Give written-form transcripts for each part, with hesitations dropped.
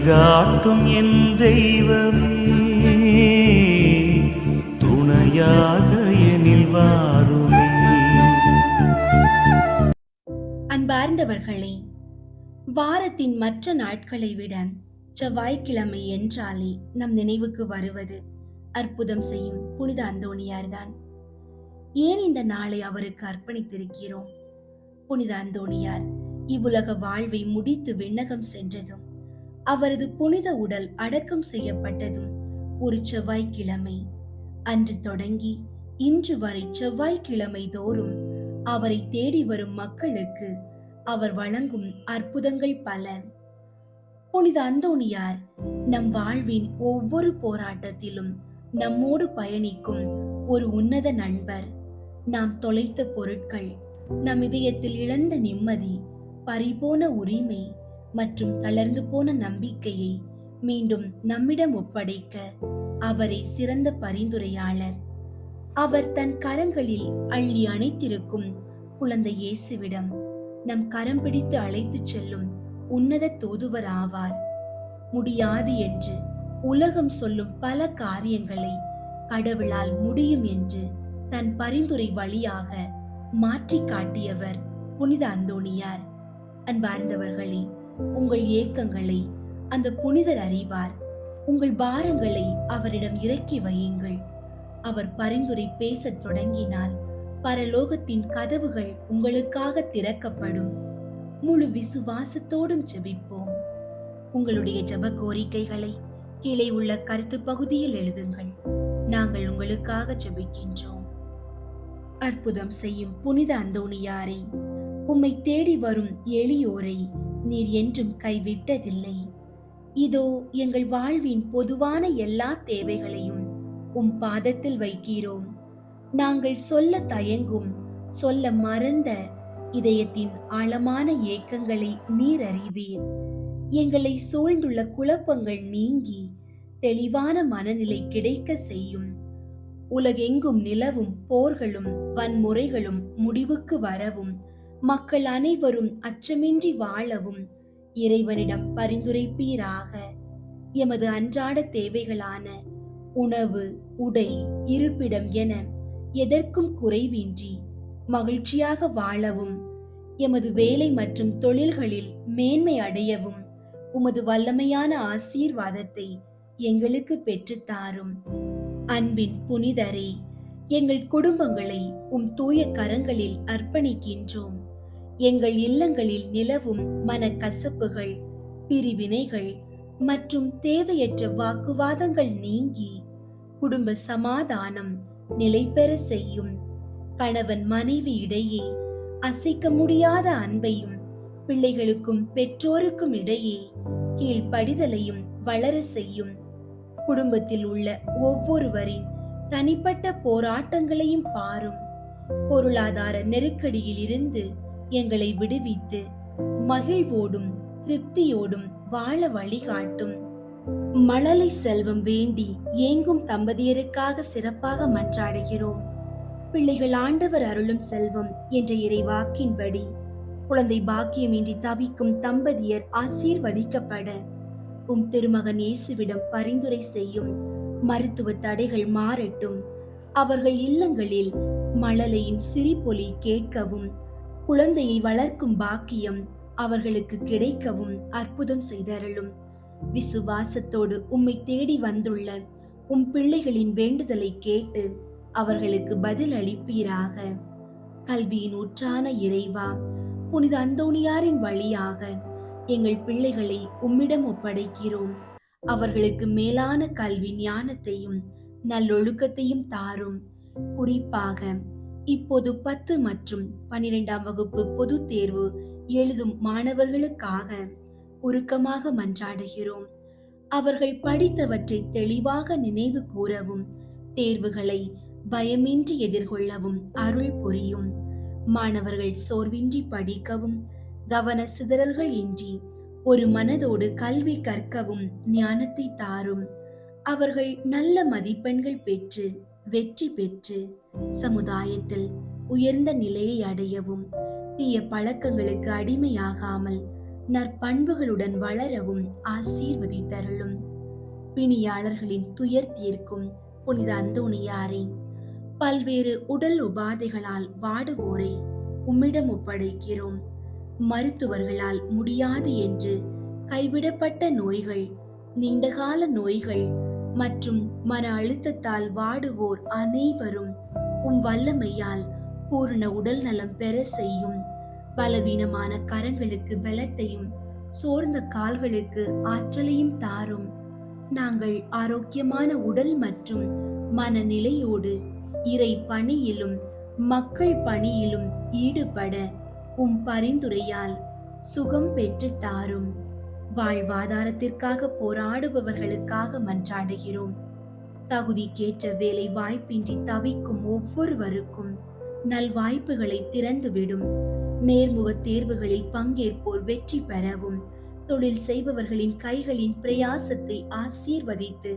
வழிகாட்டும் என் தெய்வமே, துணையாக எனில் வாருமே. அன்பார்ந்தவர்களே, வாரத்தின் மற்ற நாட்களை விட செவ்வாய்க்கிழமை என்றாலே நம் நினைவுக்கு வருவது அற்புதம் செய்யும் புனித அந்தோணியார்தான். ஏன் இந்த நாளை அவருக்கு அர்ப்பணித்திருக்கிறோம்? புனித அந்தோணியார் இவ்வுலக வாழ்வை முடித்து விண்ணகம் சென்றதும் அவரது புனித உடல் அடக்கம் செய்யப்பட்டதும் ஒரு செவ்வாய்க்கிழமை. அன்று தொடங்கி இன்று வரை செவ்வாய்க்கிழமை தோறும் அவரை தேடி வரும் மக்களுக்கு அவர் வழங்கும் அற்புதங்கள் பல. புனித அந்தோணியார் நம் வாழ்வின் ஒவ்வொரு போராட்டத்திலும் நம்மோடு பயணிக்கும் ஒரு உன்னத நண்பர். நாம் தொலைத்த பொருட்கள், நம் இதயத்தில் இழந்த நிம்மதி, பறிபோன உரிமை மற்றும் தளர்ந்து போன நம்பிக்கையை மீண்டும் நம்மிடம் ஒப்படைக்க அவரை சிறந்த பரிந்துரையாளர். அவர் தன் கரங்களில் அள்ளி அணைத்திருக்கும் குழந்தை இயேசுவிடம் நம் கரம் பிடித்து அழைத்துச் செல்லும் உன்னத தூதுவர் ஆவார். முடியாது என்று உலகம் சொல்லும் பல காரியங்களை கடவுளால் முடியும் என்று தன் பரிந்துரை வழியாக மாற்றி காட்டியவர் புனித அந்தோணியார். அன்பார்ந்தவர்களே, உங்கள் ஏக்கங்களை அந்த புனிதர் அறிவார். உங்கள் பாரங்களை அவரிடம் இறக்கி வையுங்கள். அவர் பரிந்துரை பேசத் தொடங்கினால் பரலோகத்தின் கதவுகள் உங்களுக்காக திறக்கப்படும். முழு விசுவாசத்தோடும் ஜெபிப்போம். உங்களுடைய ஜெப கோரிக்கைகளை கீழே உள்ள கருத்து பகுதியில் எழுதுங்கள். நாங்கள் உங்களுக்காக ஜெபிக்கின்றோம். அற்புதம் செய்யும் புனித அந்தோணியாரை, உம்மை தேடி வரும் எளியோரை நீர் என்றும் கைவிட்டதில்லை. இதோ எங்கள் வாழ்வின் பொதுவான எல்லா தேவைகளையும் உம் பாதத்தில் வைக்கிறோம். நாங்கள் சொல்ல தயங்கும், சொல்ல மறந்த இதயத்தின் ஆழமான ஏக்கங்களை நீர் அறிவீர். எங்களை சூழ்ந்துள்ள குழப்பங்கள் நீங்கி தெளிவான மனநிலை கிடைக்க செய்யும். உலகெங்கும் நிலவும் போர்களும் வன்முறைகளும் முடிவுக்கு வரவும், மக்கள் அனைவரும் அச்சமின்றி வாழவும் இறைவனிடம் பரிந்துரைப்பீராக. எமது அன்றாட தேவைகளான உணவு, உடை, இருப்பிடம் என எதற்கும் குறைவின்றி மகிழ்ச்சியாக வாழவும், எமது வேலை மற்றும் தொழில்களில் மேன்மை அடையவும் உமது வல்லமையான ஆசீர்வாதத்தை எங்களுக்கு பெற்றுத்தாரும். அன்பின் புனிதரே, எங்கள் குடும்பங்களை உம் தூய கரங்களில் அர்ப்பணிக்கின்றோம். எங்கள் இல்லங்களில் நிலவும் மனக்கசப்புகள், பிரிவினைகள் மற்றும் தேவையற்ற வாக்குவாதங்கள் நீங்கி குடும்ப சமாதானம் நிலை பெற செய்யும். கணவன் மனைவி இடையே அசைக்க முடியாத அன்பையும், பிள்ளைகளுக்கும் பெற்றோருக்கும் இடையே கீழ்ப்படிதலையும் வளர செய்யும். குடும்பத்தில் உள்ள ஒவ்வொருவரின் தனிப்பட்ட போராட்டங்களையும் பாரும். பொருளாதார நெருக்கடியில் இருந்து எங்களை விடுவித்து மகிழ்வோடும் திருப்தியோடும் வாழ வழிகாட்டும். மழலை செல்வம் வேண்டி ஏங்கும் தம்பதியருக்காக சிறப்பாக மன்றாடுகிறோம். பிள்ளைகள் ஆண்டவர் அருளும் செல்வம் என்ற இறைவாக்கின்படி குழந்தை பாக்கியமின்றி தவிக்கும் தம்பதியர் ஆசீர்வதிக்கப்பட உம் திருமகன் இயேசுவிடம் பரிந்துரை செய்யும். மருத்துவ தடைகள் மாறட்டும். அவர்கள் இல்லங்களில் மழலையின் சிரிப்பொலி கேட்கவும், குழந்தையை வளர்க்கும் பாக்கியம் அவர்களுக்கு கிடைக்கவும் அற்புதம் செய்தருளும். விசுவாசத்தோடு உம்மை தேடி வந்துள்ள உம் பிள்ளைகளின் வேண்டுதலை கேட்டு அவர்களுக்கு பதில் அளிப்பீராக. கல்வியின் ஊற்றான இறைவா, புனித அந்தோணியாரின் வழியாக எங்கள் பிள்ளைகளை உம்மிடம் ஒப்படைக்கிறோம். அவர்களுக்கு மேலான கல்வி ஞானத்தையும் நல்லொழுக்கத்தையும் தாரும். குறிப்பாக இப்போது 10 மற்றும் 12ஆம் வகுப்பு பொது தேர்வு எழுதும் மாணவர்களுக்காக உருக்கமாக மன்றாடுகிறோம். அவர்கள் படித்தவற்றை தெளிவாக நினைவு கூறவும், தேர்வுகளை பயமின்றி எதிர்கொள்ளவும் அருள் புரியும். மாணவர்கள் சோர்வின்றி படிக்கவும், கவன சிதறல்கள் இன்றி ஒரு மனதோடு கல்வி கற்கவும் ஞானத்தை தாரும். அவர்கள் நல்ல மதிப்பெண்கள் பெற்று வெற்றி பெற்று சமுதாயத்தில் உயர்ந்த நிலையை அடையவும், தீய பழக்கங்களுக்கு அடிமையாகாமல் நற்பண்புகளுடன் வளரவும் ஆசீர்வதித்தருளும். பிணியாளர்களின் துயர் தீர்க்கும் புனித அந்தோணியாரே, பல்வேறு உடல் உபாதைகளால் வாடுவோரை உம்மிடம் ஒப்படைக்கிறோம். மருத்துவர்களால் முடியாது என்று கைவிடப்பட்ட நோய்கள், நீண்டகால நோய்கள் மற்றும் மன அழுத்தத்தால் வாடுவோர் அனைவரும் உம் வல்லமையால் பூரண உடல் நலம் பெற செய்யும். பலவீனமான கரங்களுக்கு பலத்தையும் சோர்ந்த கால்களுக்கு ஆற்றலையும் தாரும். நாங்கள் ஆரோக்கியமான உடல் மற்றும் மனநிலையோடு இறை பணியிலும் மக்கள் பணியிலும் ஈடுபட உம் பரிந்துரையால் சுகம் பெற்று தாரும். வாழ்வாதாரத்திற்காக போராடுபவர்களுக்காக மன்றாடுகிறோம். தகுதிக்கேற்ற வேலை வாய்ப்பின்றி தவிக்கும் ஒவ்வொருவருக்கும் நல்வாய்ப்புகளை திறந்துவிடும். நேர்முக தேர்வுகளில் பங்கேற்போர் வெற்றி பெறவும், தொழில் செய்பவர்களின் கைகளின் பிரயாசத்தை ஆசீர்வதித்து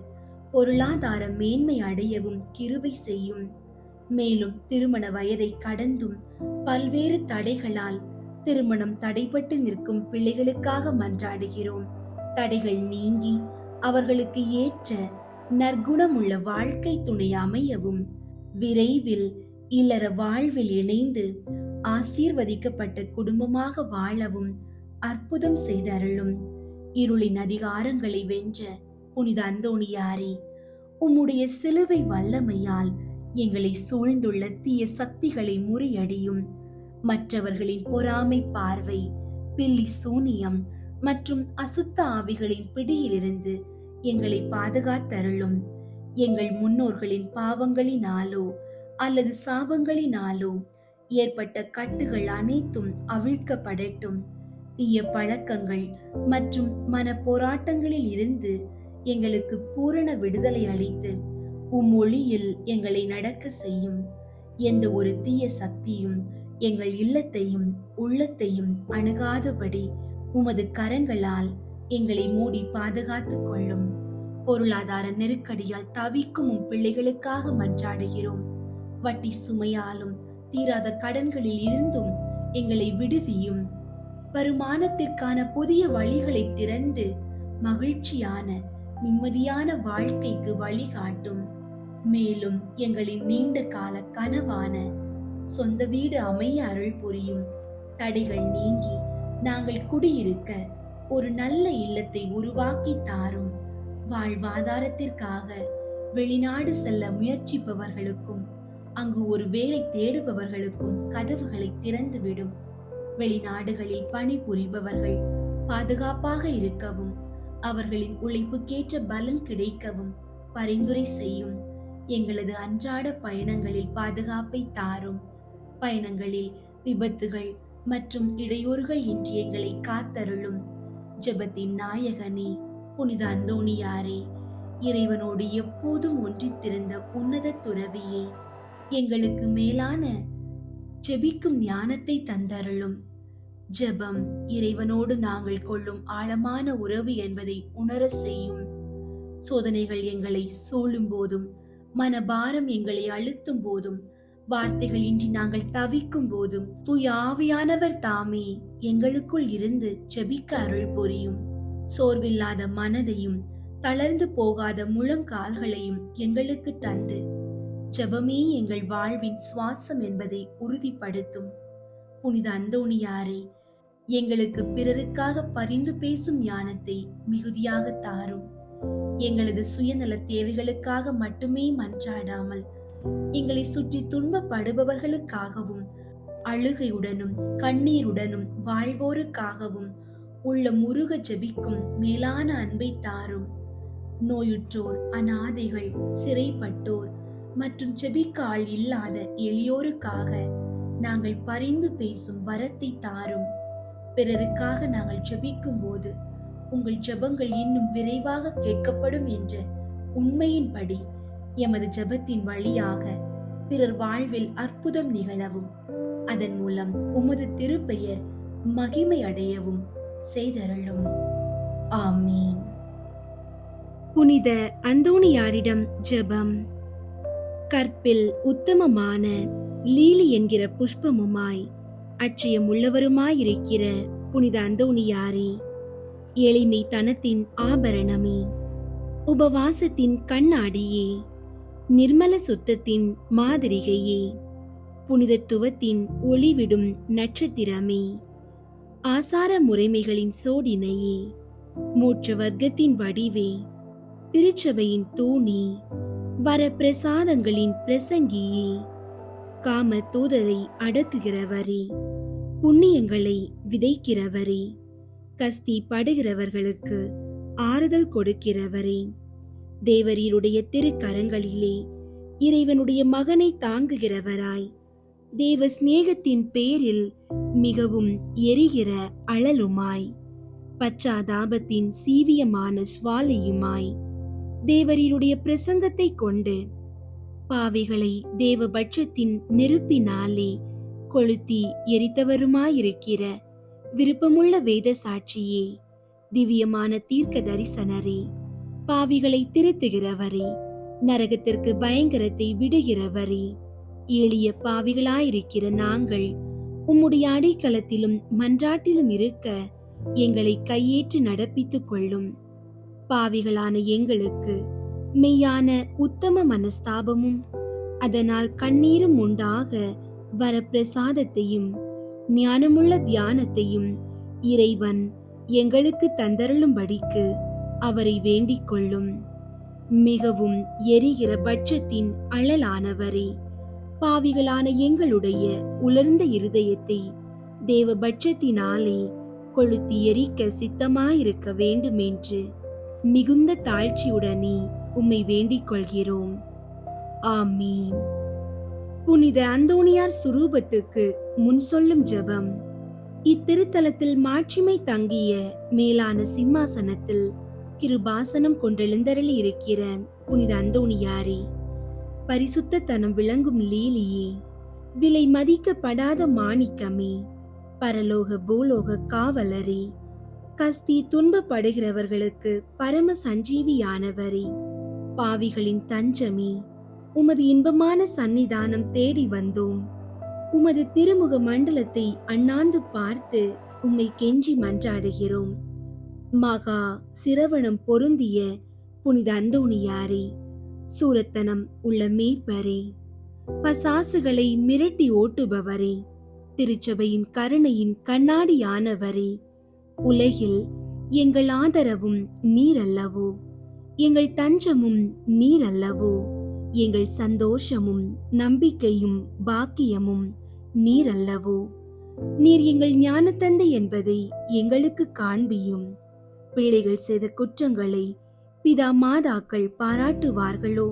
பொருளாதார மேன்மை அடையவும் கிருபை செய்யும். மேலும் திருமண வயதை கடந்தும் பல்வேறு தடைகளால் திருமணம் தடைபட்டு நிற்கும் பிள்ளைகளுக்காக மன்றாடுகிறோம். தடைகள் நீங்கி அவர்களுக்கு ஏற்ற நற்குணமுள்ள வாழ்க்கை துணை அமையவும், விரைவில் இல்லற வாழ்வில் இணைந்து ஆசீர்வதிக்கப்பட்ட குடும்பமாக வாழவும் அற்புதம் செய்தருளும். இருளின் அதிகாரங்களை வென்ற புனித அந்தோணியாரே, உம்முடைய சிலுவை வல்லமையால் எங்களை சூழ்ந்துள்ள தீய சக்திகளை முறியடியும். மற்றவர்களின் பொறாமை பார்வை, பில்லி சூனியம் மற்றும் அசுத்த ஆவிகளின் பிடியிலிருந்து எங்களை பாதுகாத்தருளும். எங்கள் முன்னோர்களின் பாவங்களினாலோ அல்லது சாபங்களினாலோ ஏற்பட்ட கட்டுகள் அனைத்தும் அவிழ்க்கப்படட்டும். தீய பழக்கங்கள் மற்றும் மன போராட்டங்களில் இருந்து எங்களுக்கு பூரண விடுதலை அளித்து உம் ஒளியில் எங்களை நடக்க செய்யும். எந்த ஒரு தீய சக்தியும் எங்கள் இல்லத்தையும் உள்ளத்தையும் அணுகாதபடி உமது கரங்களால் எங்களை மூடி பாதுகாத்துக் கொள்ளும். பொருளாதார நெருக்கடியால் தவிக்கும் உம் பிள்ளைகளுக்காக மன்றாடுகிறோம். வட்டி சுமையாலும் தீராத கடன்களில் இருந்தும் எங்களை விடுவியும். வருமானத்திற்கான புதிய வழிகளை திறந்து மகிழ்ச்சியான நிம்மதியான வாழ்க்கைக்கு வழிகாட்டும். மேலும் எங்களின் நீண்ட கால கனவான சொந்த வீடு அமைய அருள் புரியும். தடைகள் நீங்கி நாங்கள் குடியிருக்க ஒரு நல்ல இல்லத்தை உருவாக்கி தாரும். வாழ்வாதாரத்திற்காக வெளிநாடு செல்ல முயற்சிப்பவர்களுக்கும் அங்கு ஒரு வேலை தேடுபவர்களுக்கும் கதவுகளை திறந்துவிடும். வெளிநாடுகளில் பணிபுரிபவர்கள் பாதுகாப்பாக இருக்கவும், அவர்களின் உழைப்புக்கேற்ற பலன் கிடைக்கவும் பரிந்துரை செய்யும். எங்களது அன்றாட பயணங்களில் பாதுகாப்பை தாரும். பயணங்களில் விபத்துகள் மற்றும் இடையூறுகள் இன்றி எங்களை காத்தருளும். ஜெபத்தின் நாயகனே புனித அந்தோணியாரே, இறைவனோடு எப்போதும் ஒன்றித்திருந்த உன்னத துறவியே, எங்களுக்கு மேலான ஜெபிக்கும் ஞானத்தை தந்தருளும். ஜெபம் இறைவனோடு நாங்கள் கொள்ளும் ஆழமான உறவு என்பதை உணர செய்யும். சோதனைகள் எங்களை சூழும் போதும், மனபாரம் எங்களை அழுத்தும் போதும், வார்த்தைகள் இன்றி நாங்கள் தவிக்கும் போதும் தூய ஆவியானவர் தாமே எங்களுக்குள் இருந்து ஜெபிக்க அருள் புரியும். சோர்வில்லாத மனதையும் தளர்ந்து போகாத முழங்கால்களையும் எங்களுக்கு தந்து, ஜெபமே எங்கள் வாழ்வின் சுவாசம் என்பதை உறுதிப்படுத்தும். புனித அந்தோணியாரே, எங்களுக்கு பிறருக்காக பரிந்து பேசும் ஞானத்தை மிகுதியாக தாரும். எங்களது சுயநல தேவைகளுக்காக மட்டுமே மன்றாடாமல், எங்களை சுற்றி துன்பப்படுபவர்களுக்காகவும் அழுகையுடனும் கண்ணீருடனும் வாழ்வோருக்காகவும் உள்ள முருக ஜெபிக்கும் மேலான அன்பை தாரும். நோயுற்றோர், அனாதைகள், சிறைப்பட்டோர் மற்றும் ஜெபிக்க ஆள் இல்லாத எளியோருக்காக நாங்கள் பரிந்து பேசும் வரத்தை தாரும். பிறருக்காக நாங்கள் ஜெபிக்கும் போது உங்கள் ஜெபங்கள் இன்னும் விரைவாக கேட்கப்படும் என்ற உண்மையின்படி எமது ஜெபத்தின் வழியாக பிறர் வாழ்வில் அற்புதம் நிகழவும், அதன் மூலம் உமது திருப்பெயர் மகிமை அடையவும் செய்தருளும். ஆமீன். புனித அந்தோணியாரிடம் ஜெபம். கற்பில் உத்தமமான லீலி என்கிற புஷ்பமுமாய் அட்சயம் உள்ளவருமாயிருக்கிற புனித அந்தோணியாரே, எளிமைத்தனத்தின் ஆபரணமே, உபவாசத்தின் கண்ணாடியே, நிர்மல சுத்தத்தின் மாதிரிகையே, புனிதத்துவத்தின் ஒளிவிடும் நட்சத்திரமே, ஆசார முறைமைகளின் சோடினையே, மோட்ச வர்க்கத்தின் வடிவே, திருச்சபையின் தூணி, வரப்பிரசாதங்களின் பிரசங்கியே, காம தூதரை அடக்குகிறவரே, புண்ணியங்களை விதைக்கிறவரே, கஸ்தி படுகிறவர்களுக்கு ஆறுதல் கொடுக்கிறவரே, தேவரீருடைய திருக்கரங்களிலே இறைவனுடைய மகனை தாங்குகிறவராய், தேவ சிநேகத்தின் பேரில் மிகவும் எரிகிற அழலுமாய், பச்சாதாபத்தின் சீவியமான சுவாலையுமாய், தேவரீருடைய பிரசங்கத்தை கொண்டு பாவிகளை தேவபட்சத்தின் நெருப்பினாலே கொளுத்தி எரித்தவருமாயிருக்கிற விருப்பமுள்ள வேத சாட்சியே, திவ்யமான தீர்க்க தரிசனரே, பாவிகளை திருத்துகிறவரே, நரகத்திற்கு பயங்கரத்தை விடுகிறவரே, எளிய பாவிகளாயிருக்கிற நாங்கள் உம்முடைய அடைக்கலத்திலும் மன்றாட்டிலும் இருக்க எங்களை கையேற்று நடப்பித்துக் கொள்ளும். பாவிகளான எங்களுக்கு மெய்யான உத்தம மனஸ்தாபமும் அதனால் கண்ணீரும் உண்டாக வரப்பிரசாதத்தையும் ஞானமுள்ள தியானத்தையும் இறைவன் எங்களுக்கு தந்தருளும்படிக்கு அவரை வேண்டிக் கொள்ளும். மிகவும் எரிகிற பட்சத்தின் அழலானவரே, பாவிகளான எங்களுடைய உலர்ந்த இருதயத்தை தேவபட்சத்தினாலே கொளுத்தி எரிக்க சித்தமாயிருக்க வேண்டுமென்று மிகுந்த தாழ்ச்சியுடனே உம்மை வேண்டிக் கொள்கிறோம். ஆமீன். புனித அந்தோணியார் சுரூபத்துக்கு முன் சொல்லும் ஜெபம். இத்திருத்தலத்தில் மாட்சிமை தங்கிய மேலான சிம்மாசனத்தில் கிருபாசனம் கொண்டெழுந்தருளி இருக்கிற புனித அந்தோணியாரே, பரிசுத்தத்தனம் விளங்கும் லீலியே, விலை மதிக்கப்படாத மாணிக்கமே, பரலோக பூலோக காவலரே, கஸ்தி துன்பப்படுகிறவர்களுக்கு பரம சஞ்சீவியானவரே, பாவிகளின் தஞ்சமே, உமது இன்பமான சந்நிதானம் தேடி வந்தோம். உமது திருமுக மண்டலத்தை அண்ணாந்து பார்த்து உம்மை கெஞ்சி மன்றாடுகிறோம். மகா சிரவணம் பொருந்திய புனித அந்தோணியாரே, சூரத்தனம் உள்ள மேய்ப்பரே, பசாசுகளை மிரட்டி ஓட்டுபவரே, திருச்சபையின் கருணையின் கண்ணாடியானவரே, உலகில் எங்கள் ஆதரவும் நீரல்லவோ, எங்கள் தஞ்சமும் நீரல்லவோ, எங்கள் சந்தோஷமும் நம்பிக்கையும் பாக்கியமும் நீரல்லவோ, நீர் எங்கள் ஞானத்தந்தை என்பதை எங்களுக்கு காண்பியும். பிள்ளைகள் செய்த குற்றங்களை பிதா மாதாக்கள் பாராட்டுவார்களோ?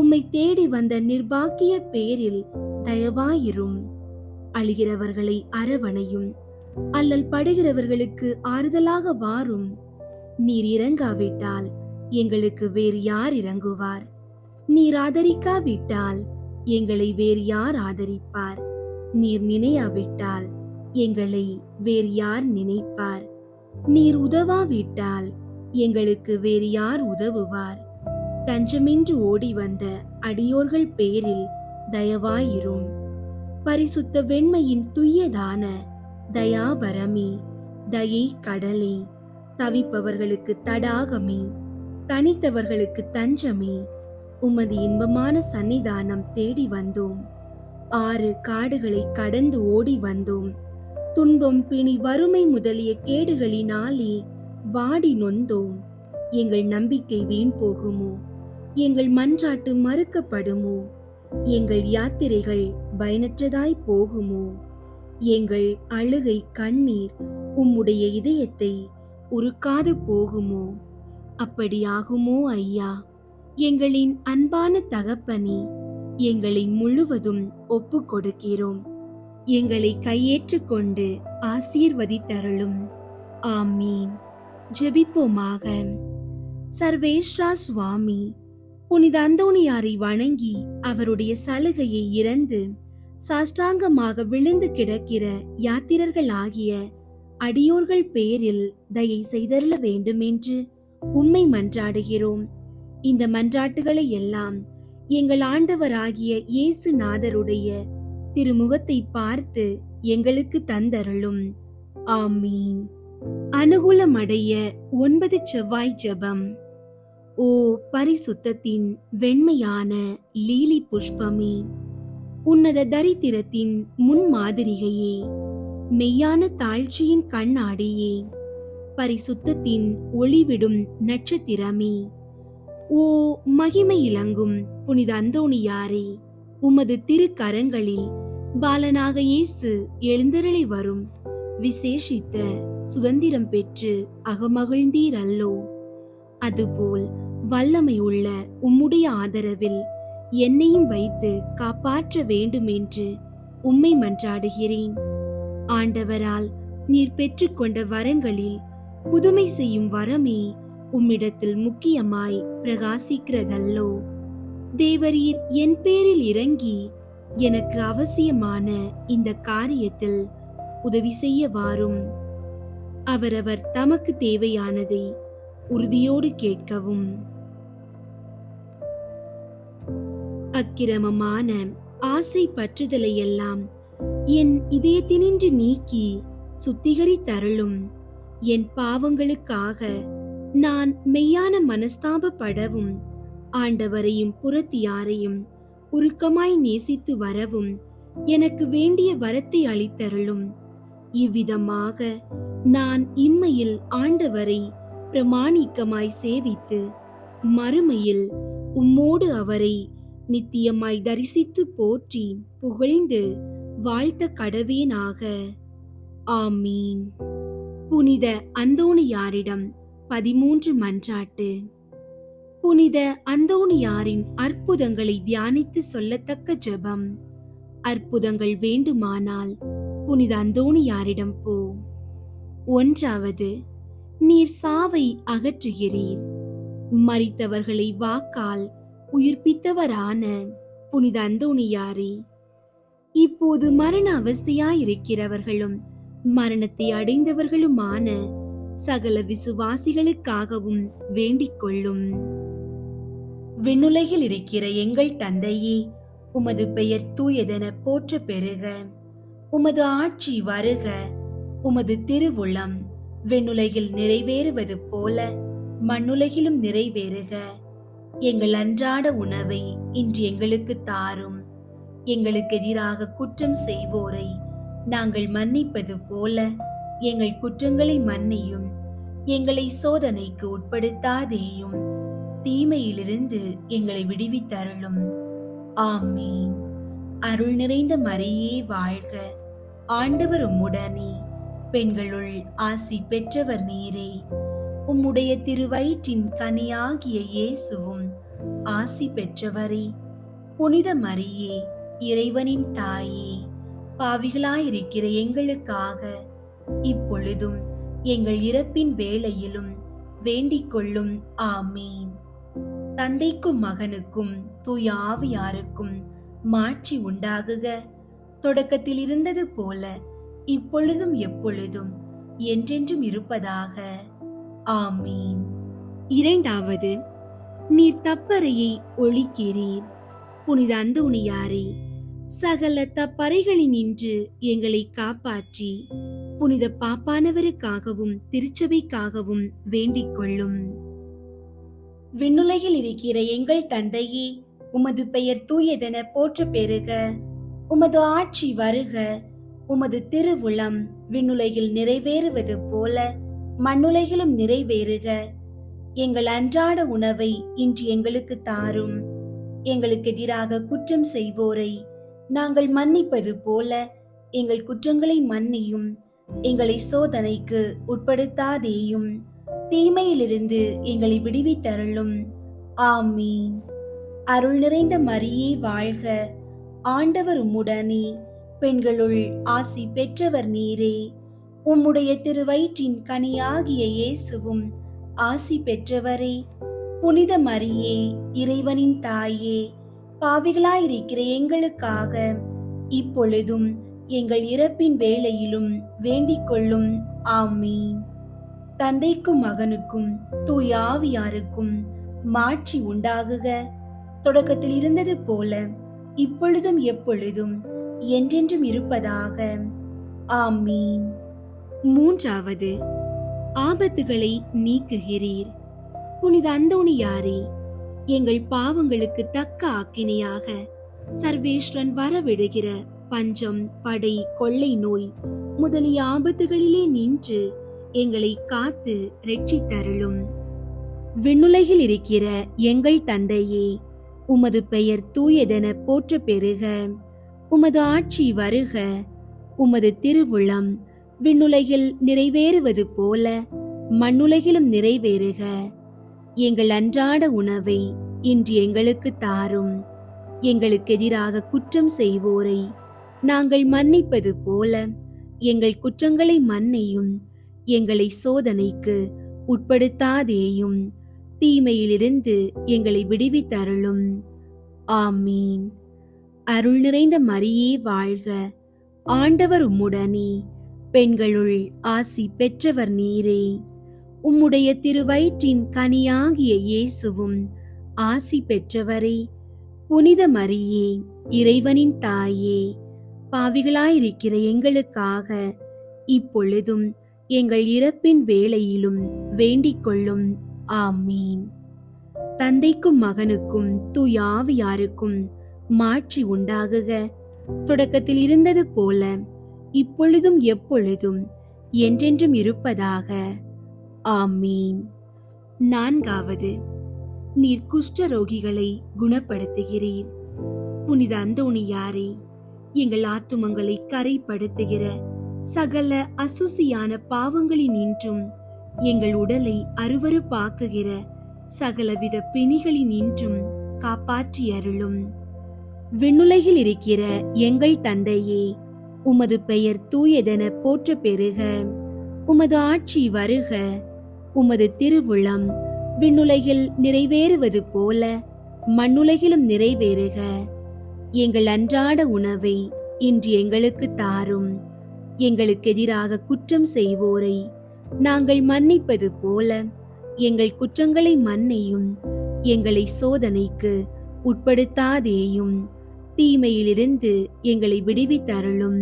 உம்மை தேடி வந்த நிர்பாக்கிய பேரில் தயவாயிரும். அழுகிறவர்களை அரவணையும், அல்லல் படுகிறவர்களுக்கு ஆறுதலாக வாரும். நீர் இறங்காவிட்டால் எங்களுக்கு வேறு யார் இறங்குவார்? நீர் ஆதரிக்காவிட்டால் எங்களை வேறு யார் ஆதரிப்பார்? நீர் நினையாவிட்டால் எங்களை வேறு யார் நினைப்பார்? நீர் உதவாவிட்டால் எங்களுக்கு வேறு யார் உதவுவார்? தஞ்சமின்றி ஓடி வந்த அடியோர்கள் பேரில் தயவாயிரும். பரிசுத்த வெண்மையின் துய்யதான தயாபரமே, தயை கடலே, தவிப்பவர்களுக்கு தடாகமே, தனித்தவர்களுக்கு தஞ்சமே, உமது இன்பமான சன்னிதானம் தேடி வந்தோம். 6 காடுகளை கடந்து ஓடி வந்தோம். துன்பம் பிணி வறுமை முதலிய கேடுகளினாலே வாடி நொந்தோம். எங்கள் நம்பிக்கை வீண் போகுமோ? எங்கள் மன்றாட்டு மறுக்கப்படுமோ? எங்கள் யாத்திரைகள் பயனற்றதாய் போகுமோ? எங்கள் அழுகை கண்ணீர் உம்முடைய இதயத்தை உருக்காது போகுமோ? அப்படியாகுமோ ஐயா? எங்களின் அன்பான தகப்பனே, எங்களை முழுவதும் ஒப்பு கொடுக்கிறோம். எங்களை கையேற்றுக் கொண்டு ஆசீர்வதித்தருளும். ஆமீன். ஜெபிப்போமாக. சர்வேஸ்வரா சுவாமி, புனித அந்தோணியாரை வணங்கி அவருடைய சலுகையை இறந்து சாஷ்டாங்கமாக விழுந்து கிடக்கிற யாத்திரர்கள் ஆகிய அடியோர்கள் பேரில் தயை செய்தருள வேண்டுமென்று உம்மை மன்றாடுகிறோம். இந்த மன்றாட்டுகளை எல்லாம் எங்கள் ஆண்டவராகிய இயேசு நாதருடைய திருமுகத்தை பார்த்து எங்களுக்கு தந்தருளும். ஆமீன். அனுகூலமடைய 9 செவ்வாய் ஜெபம். ஓ பரிசுத்தத்தின் வெண்மையான லீலி புஷ்பமே, உன்னத தரித்திரத்தின் முன்மாதிரிகையே, மெய்யான தாழ்ச்சியின் கண்ணாடியே, பரிசுத்தத்தின் ஒளிவிடும் நட்சத்திரமே, ஓ மகிமை இலங்கும் புனித அந்தோணியாரே, உமது திருக்கரங்களில் பாலனாக இயேசு எழுந்தருளி வரும் விசேஷித்த சுதந்திரம் பெற்று அகமகிழ்ந்தீர் அல்லோ. அதுபோல் வல்லமை உள்ள உம்முடைய ஆதரவில் என்னையும் வைத்து காப்பாற்ற வேண்டும் என்று உம்மை மன்றாடுகிறேன். ஆண்டவரால் நீர் பெற்றுக்கொண்ட வரங்களில் புதுமை செய்யும் வரமே உம்மிடத்தில் முக்கியமாய் பிரகாசிக்கிறதல்லோ. தேவரீர் என் பேரில் இறங்கி எனக்கு அவசியமான இந்த காரியத்தில் உதவி செய்ய வாரும். அவரவர் தமக்கு தேவையானதை உறுதியோடு கேட்கவும். அக்கிரமமான ஆசை பற்றுதலை எல்லாம் என் இதயத்தினின்று நீக்கி சுத்திகரித்தருளும். என் பாவங்களுக்காக நான் மெய்யான மனஸ்தாபப்படவும், ஆண்டவரையும் புறத்தியாரையும் உருக்கமாய் நேசித்து வரவும் எனக்கு வேண்டிய வரத்தை அளித்தருளும். இவ்விதமாக நான் இம்மையில் ஆண்டவரை பிரமாணிக்கமாய் சேவித்து மறுமையில் உம்மோடு அவரை நித்தியமாய் தரிசித்து போற்றி புகழ்ந்து வாழ்த்த கடவேனாக. ஆமீன். புனித அந்தோணியாரிடம் 13 மன்றாட்டு. புனித அந்தோணியாரின் அற்புதங்களை தியானித்து சொல்லத்தக்க ஜெபம். அற்புதங்கள் வேண்டுமானால் புனித அந்தோணியாரிடம் போ. 1. நீர் சாவை அகற்றுகிறீர். மரித்தவர்களை வாக்கால் உயிர்ப்பித்தவரான புனித அந்தோணியாரே, இப்போது மரண அவஸ்தையாயிருக்கிறவர்களும் மரணத்தை அடைந்தவர்களுமான சகல விசுவாசிகளுக்காகவும் வேண்டிக் கொள்ளும். விண்ணுலகில் இருக்கிற எங்கள் தந்தையே, உமது பெயர் தூயதென போற்ற பெறுக. உமது ஆட்சி வருக. உமது திருவுளம் விண்ணுலகில் நிறைவேறுவது போல மண்ணுலகிலும் நிறைவேறுக. எங்கள் அன்றாட உணவை இன்று எங்களுக்கு தாரும். எங்களுக்கு எதிராக குற்றம் செய்வோரை நாங்கள் மன்னிப்பது போல எங்கள் குற்றங்களை மன்னியும். எங்களை சோதனைக்கு உட்படுத்தாதேயும், தீமையிலிருந்து எங்களை விடுவித்தருளும். ஆமீன். அருள் நிறைந்த மரியே வாழ்க. ஆண்டவர் உம்முடனே, பெண்களுள் ஆசி பெற்றவர் நீரே. உம்முடைய திருவயிற்றின் கனியாகிய இயேசுவும் ஆசி பெற்றவரே. புனித மரியே, இறைவனின் தாயே, பாவிகளாயிருக்கிற எங்களுக்காக இப்பொழுதும் எங்கள் இறப்பின் வேளையிலும் வேண்டிக் கொள்ளும். ஆமீன். தந்தைக்கும் மகனுக்கும் தூய ஆவியாருக்கும் மாட்சி உண்டாகுக. தொடக்கத்தில் இருந்தது போல இப்பொழுதும் எப்பொழுதும் என்றென்றும் இருப்பதாக. ஆமீன். 2. நீர் தப்பறையை ஒழிக்கிறீர். புனித அந்தோணியாரே, சகல தப்பறைகளினின்று எங்களை காப்பாற்றி புனித பாப்பானவருக்காகவும் திருச்சபைக்காகவும் வேண்டிக் கொள்ளும். விண்ணுலகில் இருக்கிற எங்கள் தந்தையே, உமது பெயர் தூயதென போற்ற பெறுக. உமது ஆட்சி வருக. உமது திருவுளம் விண்ணுலகில் நிறைவேறுவது போல மண்ணுலகிலும் நிறைவேறுக. எங்கள் அன்றாட உணவை இன்று எங்களுக்கு தாரும். எங்களுக்கு எதிராக குற்றம் செய்வோரை நாங்கள் மன்னிப்பது போல எங்கள் குற்றங்களை மன்னியும். எங்களை சோதனைக்கு உட்படுத்தாதேயும், தீமையிலிருந்து எங்களை விடுவித்தருளும். ஆமீன். அருள் நிறைந்த மரியே வாழ்க. ஆண்டவர் உம்முடனே, பெண்களுள் ஆசி பெற்றவர் நீரே. உம்முடைய திருவயிற்றின் கனியாகிய இயேசுவும் ஆசி பெற்றவரே. புனித மரியே, இறைவனின் தாயே, பாவிகளாயிருக்கிற எங்களுக்காக இப்பொழுதும் எங்கள் இறப்பின் வேளையிலும் வேண்டிக் கொள்ளும். ஆமீன். தந்தைக்கும் மகனுக்கும் தூய ஆவியாருக்கும் மாட்சி உண்டாகுக. தொடக்கத்தில் இருந்தது போல இப்பொழுதும் எப்பொழுதும் என்றென்றும் இருப்பதாக. ஆமீன். மூன்றாவது, ஆபத்துகளை நீக்குகிறீர். புனித அந்தோணியாரே, எங்கள் பாவங்களுக்கு தக்க ஆக்கினையாக சர்வேஸ்வரன் வரவிடுகிற பஞ்சம், படை, கொள்ளை நோய் முதலிய ஆபத்துகளிலே நின்று எங்களை காத்து இரட்சித்தருளும். விண்ணுலகில் இருக்கிற எங்கள் தந்தையே, உமது பெயர் தூயதென போற்ற பெறுக. உமது ஆட்சி வருக. உமது திருவுளம் விண்ணுலகில் நிறைவேறுவது போல மண்ணுலகிலும் நிறைவேறுக. எங்கள் அன்றாட உணவை இன்று எங்களுக்கு தாரும். எங்களுக்கு எதிராக குற்றம் செய்வோரை நாங்கள் மன்னிப்பது போல எங்கள் குற்றங்களை மன்னியும். எங்களை சோதனைக்கு உட்படுத்தாதேயும், தீமையிலிருந்து எங்களை விடுவித்தருளும். ஆமீன். அருள் நிறைந்த மரியே வாழ்க. ஆண்டவர் உம்முடனே, பெண்களுள் ஆசி பெற்றவர் நீரே. உம்முடைய திருவயிற்றின் கனியாகிய இயேசுவும் ஆசி பெற்றவரே. புனித மரியே, இறைவனின் தாயே, பாவிகளாயிருக்கிற எங்களுக்காக இப்பொழுதும் எங்கள் இறப்பின் வேளையிலும் வேண்டிக் கொள்ளும். ஆமீன். தந்தைக்கும் மகனுக்கும் தூய ஆவியாருக்கும் மாட்சி உண்டாகுக. தொடக்கத்தில் இருந்தது போல இப்பொழுதும் எப்பொழுதும் என்றென்றும் இருப்பதாக. ஆமீன். நான்காவது, நீர் குஷ்டரோகிகளை குணப்படுத்துகிறீர். புனித அந்தோணியாரே, எங்கள் ஆத்துமங்களை கரைப்படுத்துகிற சகல அசுசியான பாவங்களினின்றும் எங்கள் உடலை அருவருப்பாக்குகிற சகலவித பிணிகளினின்றும் காப்பாற்றி அருளும். விண்ணுலகில் இருக்கிற எங்கள் தந்தையே, உமது பெயர் தூயதென போற்ற பெறுக. உமது ஆட்சி வருக. உமது திருவுளம் விண்ணுலகில் நிறைவேறுவது போல மண்ணுலகிலும் நிறைவேறுக. எங்கள் அன்றாட உணவை இன்று எங்களுக்கு தாரும். எங்களுக்கு எதிராக குற்றம் செய்வோரை நாங்கள் மன்னிப்பது போல எங்கள் குற்றங்களை மன்னியும். எங்களை சோதனைக்கு உட்படுத்தாதேயும், தீமையிலிருந்து எங்களை விடுவித்தருளும்.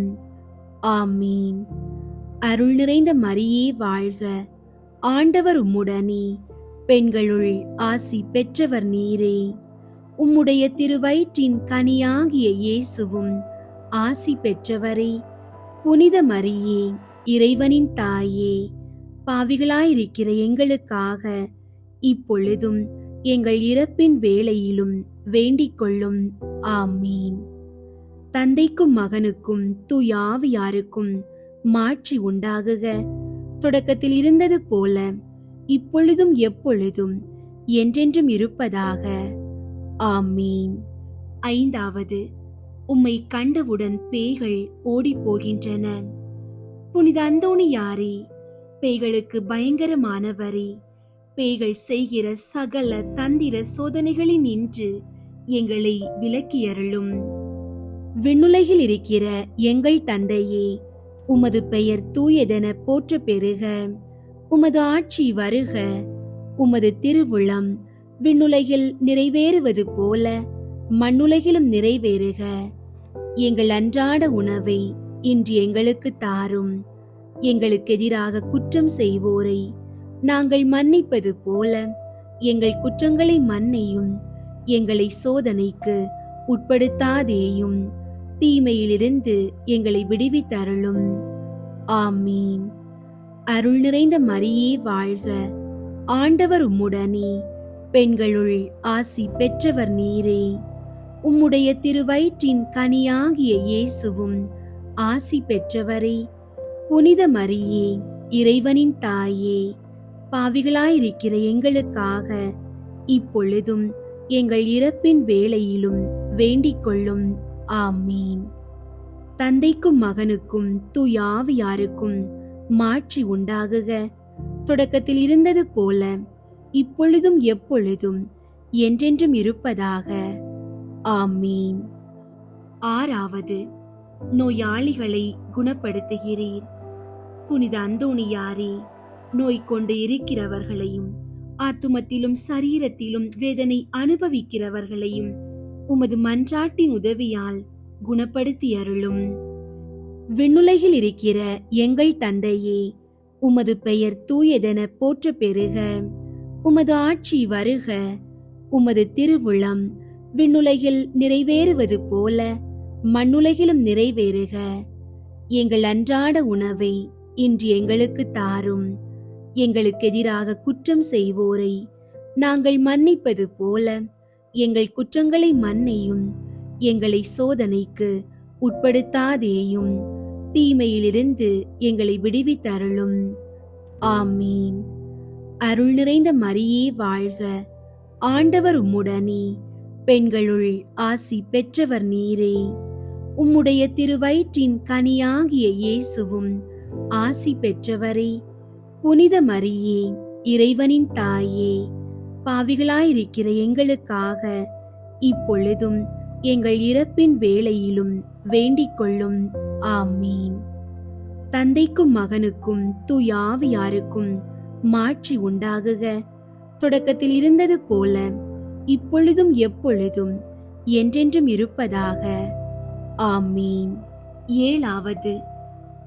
ஆமீன். அருள் நிறைந்த மரியே வாழ்க. ஆண்டவர் உம்முடனே, பெண்களுள் ஆசி பெற்றவர் நீரே. உம்முடைய திருவயிற்றின் கனியாகிய இயேசுவும் ஆசி பெற்றவரே. புனித மரியே, இறைவனின் தாயே, பாவிகளாயிருக்கிற எங்களுக்காக இப்பொழுதும் எங்கள் இறப்பின் வேளையிலும் வேண்டிக் கொள்ளும். ஆமீன். தந்தைக்கும் மகனுக்கும் தூய ஆவியாருக்கும் மாட்சி உண்டாகுக. தொடக்கத்தில் இருந்தது போல இப்பொழுதும் எப்பொழுதும் என்றென்றும் இருப்பதாக. ஆமீன். ஐந்தாவது, உம்மை கண்டவுடன் பேய்கள் ஓடிப் போகின்றன. புனித அந்தோணியாரே, பேய்களுக்கு பயங்கரமானவரே, பேய்கள் செய்கிற சகல தந்திர சோதனைகளில் நின்று எங்களை விலக்கியருளும். விண்ணுலகில் இருக்கிற எங்கள் தந்தையே, உமது பெயர் தூயதென போற்ற பெறுக. உமது ஆட்சி வருக. உமது திருவுளம் விண்ணுலகில் நிறைவேறுவது போல மண்ணுலகிலும் நிறைவேறுக. எங்கள் அன்றாட உணவை இன்று எங்களுக்கு தாரும். எங்களுக்கு எதிராக குற்றம் செய்வோரை நாங்கள் மன்னிப்பது போல எங்கள் குற்றங்களை மன்னியும். எங்களை சோதனைக்கு உட்படுத்தாதேயும், தீமையிலிருந்து எங்களை விடுவித்தருளும். ஆமீன். அருள் நிறைந்த மரியே வாழ்க. ஆண்டவர் உம்முடனே, பெண்களுள் ஆசி பெற்றவர் நீரே. உம்முடைய திருவயிற்றின் கனியாகிய இயேசுவும் ஆசி பெற்றவரே. புனித மரியே, இறைவனின் தாயே, பாவிகளாயிருக்கிற எங்களுக்காக இப்பொழுதும் எங்கள் இறப்பின் வேளையிலும் வேண்டிக் கொள்ளும். ஆமீன். தந்தைக்கும் மகனுக்கும் தூய ஆவியாருக்கும் மாட்சி உண்டாகுக. தொடக்கத்தில் இருந்தது போல இப்பொழுதும் எப்பொழுதும் என்றென்றும் இருப்பதாக. ஆமீன். ஆறாவது, நோயாளிகளை குணப்படுத்துகிறீர். புனித அந்தோணியாரே, நோய் கொண்டு இருக்கிறவர்களையும் ஆத்துமத்திலும் சரீரத்திலும் வேதனை அனுபவிக்கிறவர்களையும் உமது மன்றாட்டின் உதவியால் குணப்படுத்தி அருளும். விண்ணுலகில் இருக்கிற எங்கள் தந்தையே, உமது பெயர் தூயதென போற்ற பெறுக. உமது ஆட்சி வருக. உமது திருவுளம் விண்ணுலகில் நிறைவேறுவது போல மண்ணுலகிலும் நிறைவேறுக. எங்கள் அன்றாட உணவை இன்று எங்களுக்கு தாரும். எங்களுக்கு எதிராக குற்றம் செய்வோரை நாங்கள் மன்னிப்பது போல எங்கள் குற்றங்களை மன்னியும். எங்களை சோதனைக்கு உட்படுத்தாதேயும், தீமையிலிருந்து எங்களை விடுவித்தருளும். ஆமீன். அருள் நிறைந்த மரியே வாழ்க. ஆண்டவர் உம்முடனே, பெண்களுள் ஆசி பெற்றவர் நீரே. உம்முடைய திருவயிற்றின் கனியாகிய இயேசுவும் ஆசி பெற்றவரே. புனித மரியே, இறைவனின் தாயே, பாவிகளாயிருக்கிற எங்களுக்காக இப்பொழுதும் எங்கள் இறப்பின் வேளையிலும் வேண்டிக் கொள்ளும். ஆமீன். தந்தைக்கும் மகனுக்கும் தூய ஆவியாருக்கும் மாட்சி உண்டாகுக. தொடக்கத்தில் இருந்தது போல இப்பொழுதும் எப்பொழுதும் என்றென்றும் இருப்பதாக. ஆமீன். 7வது,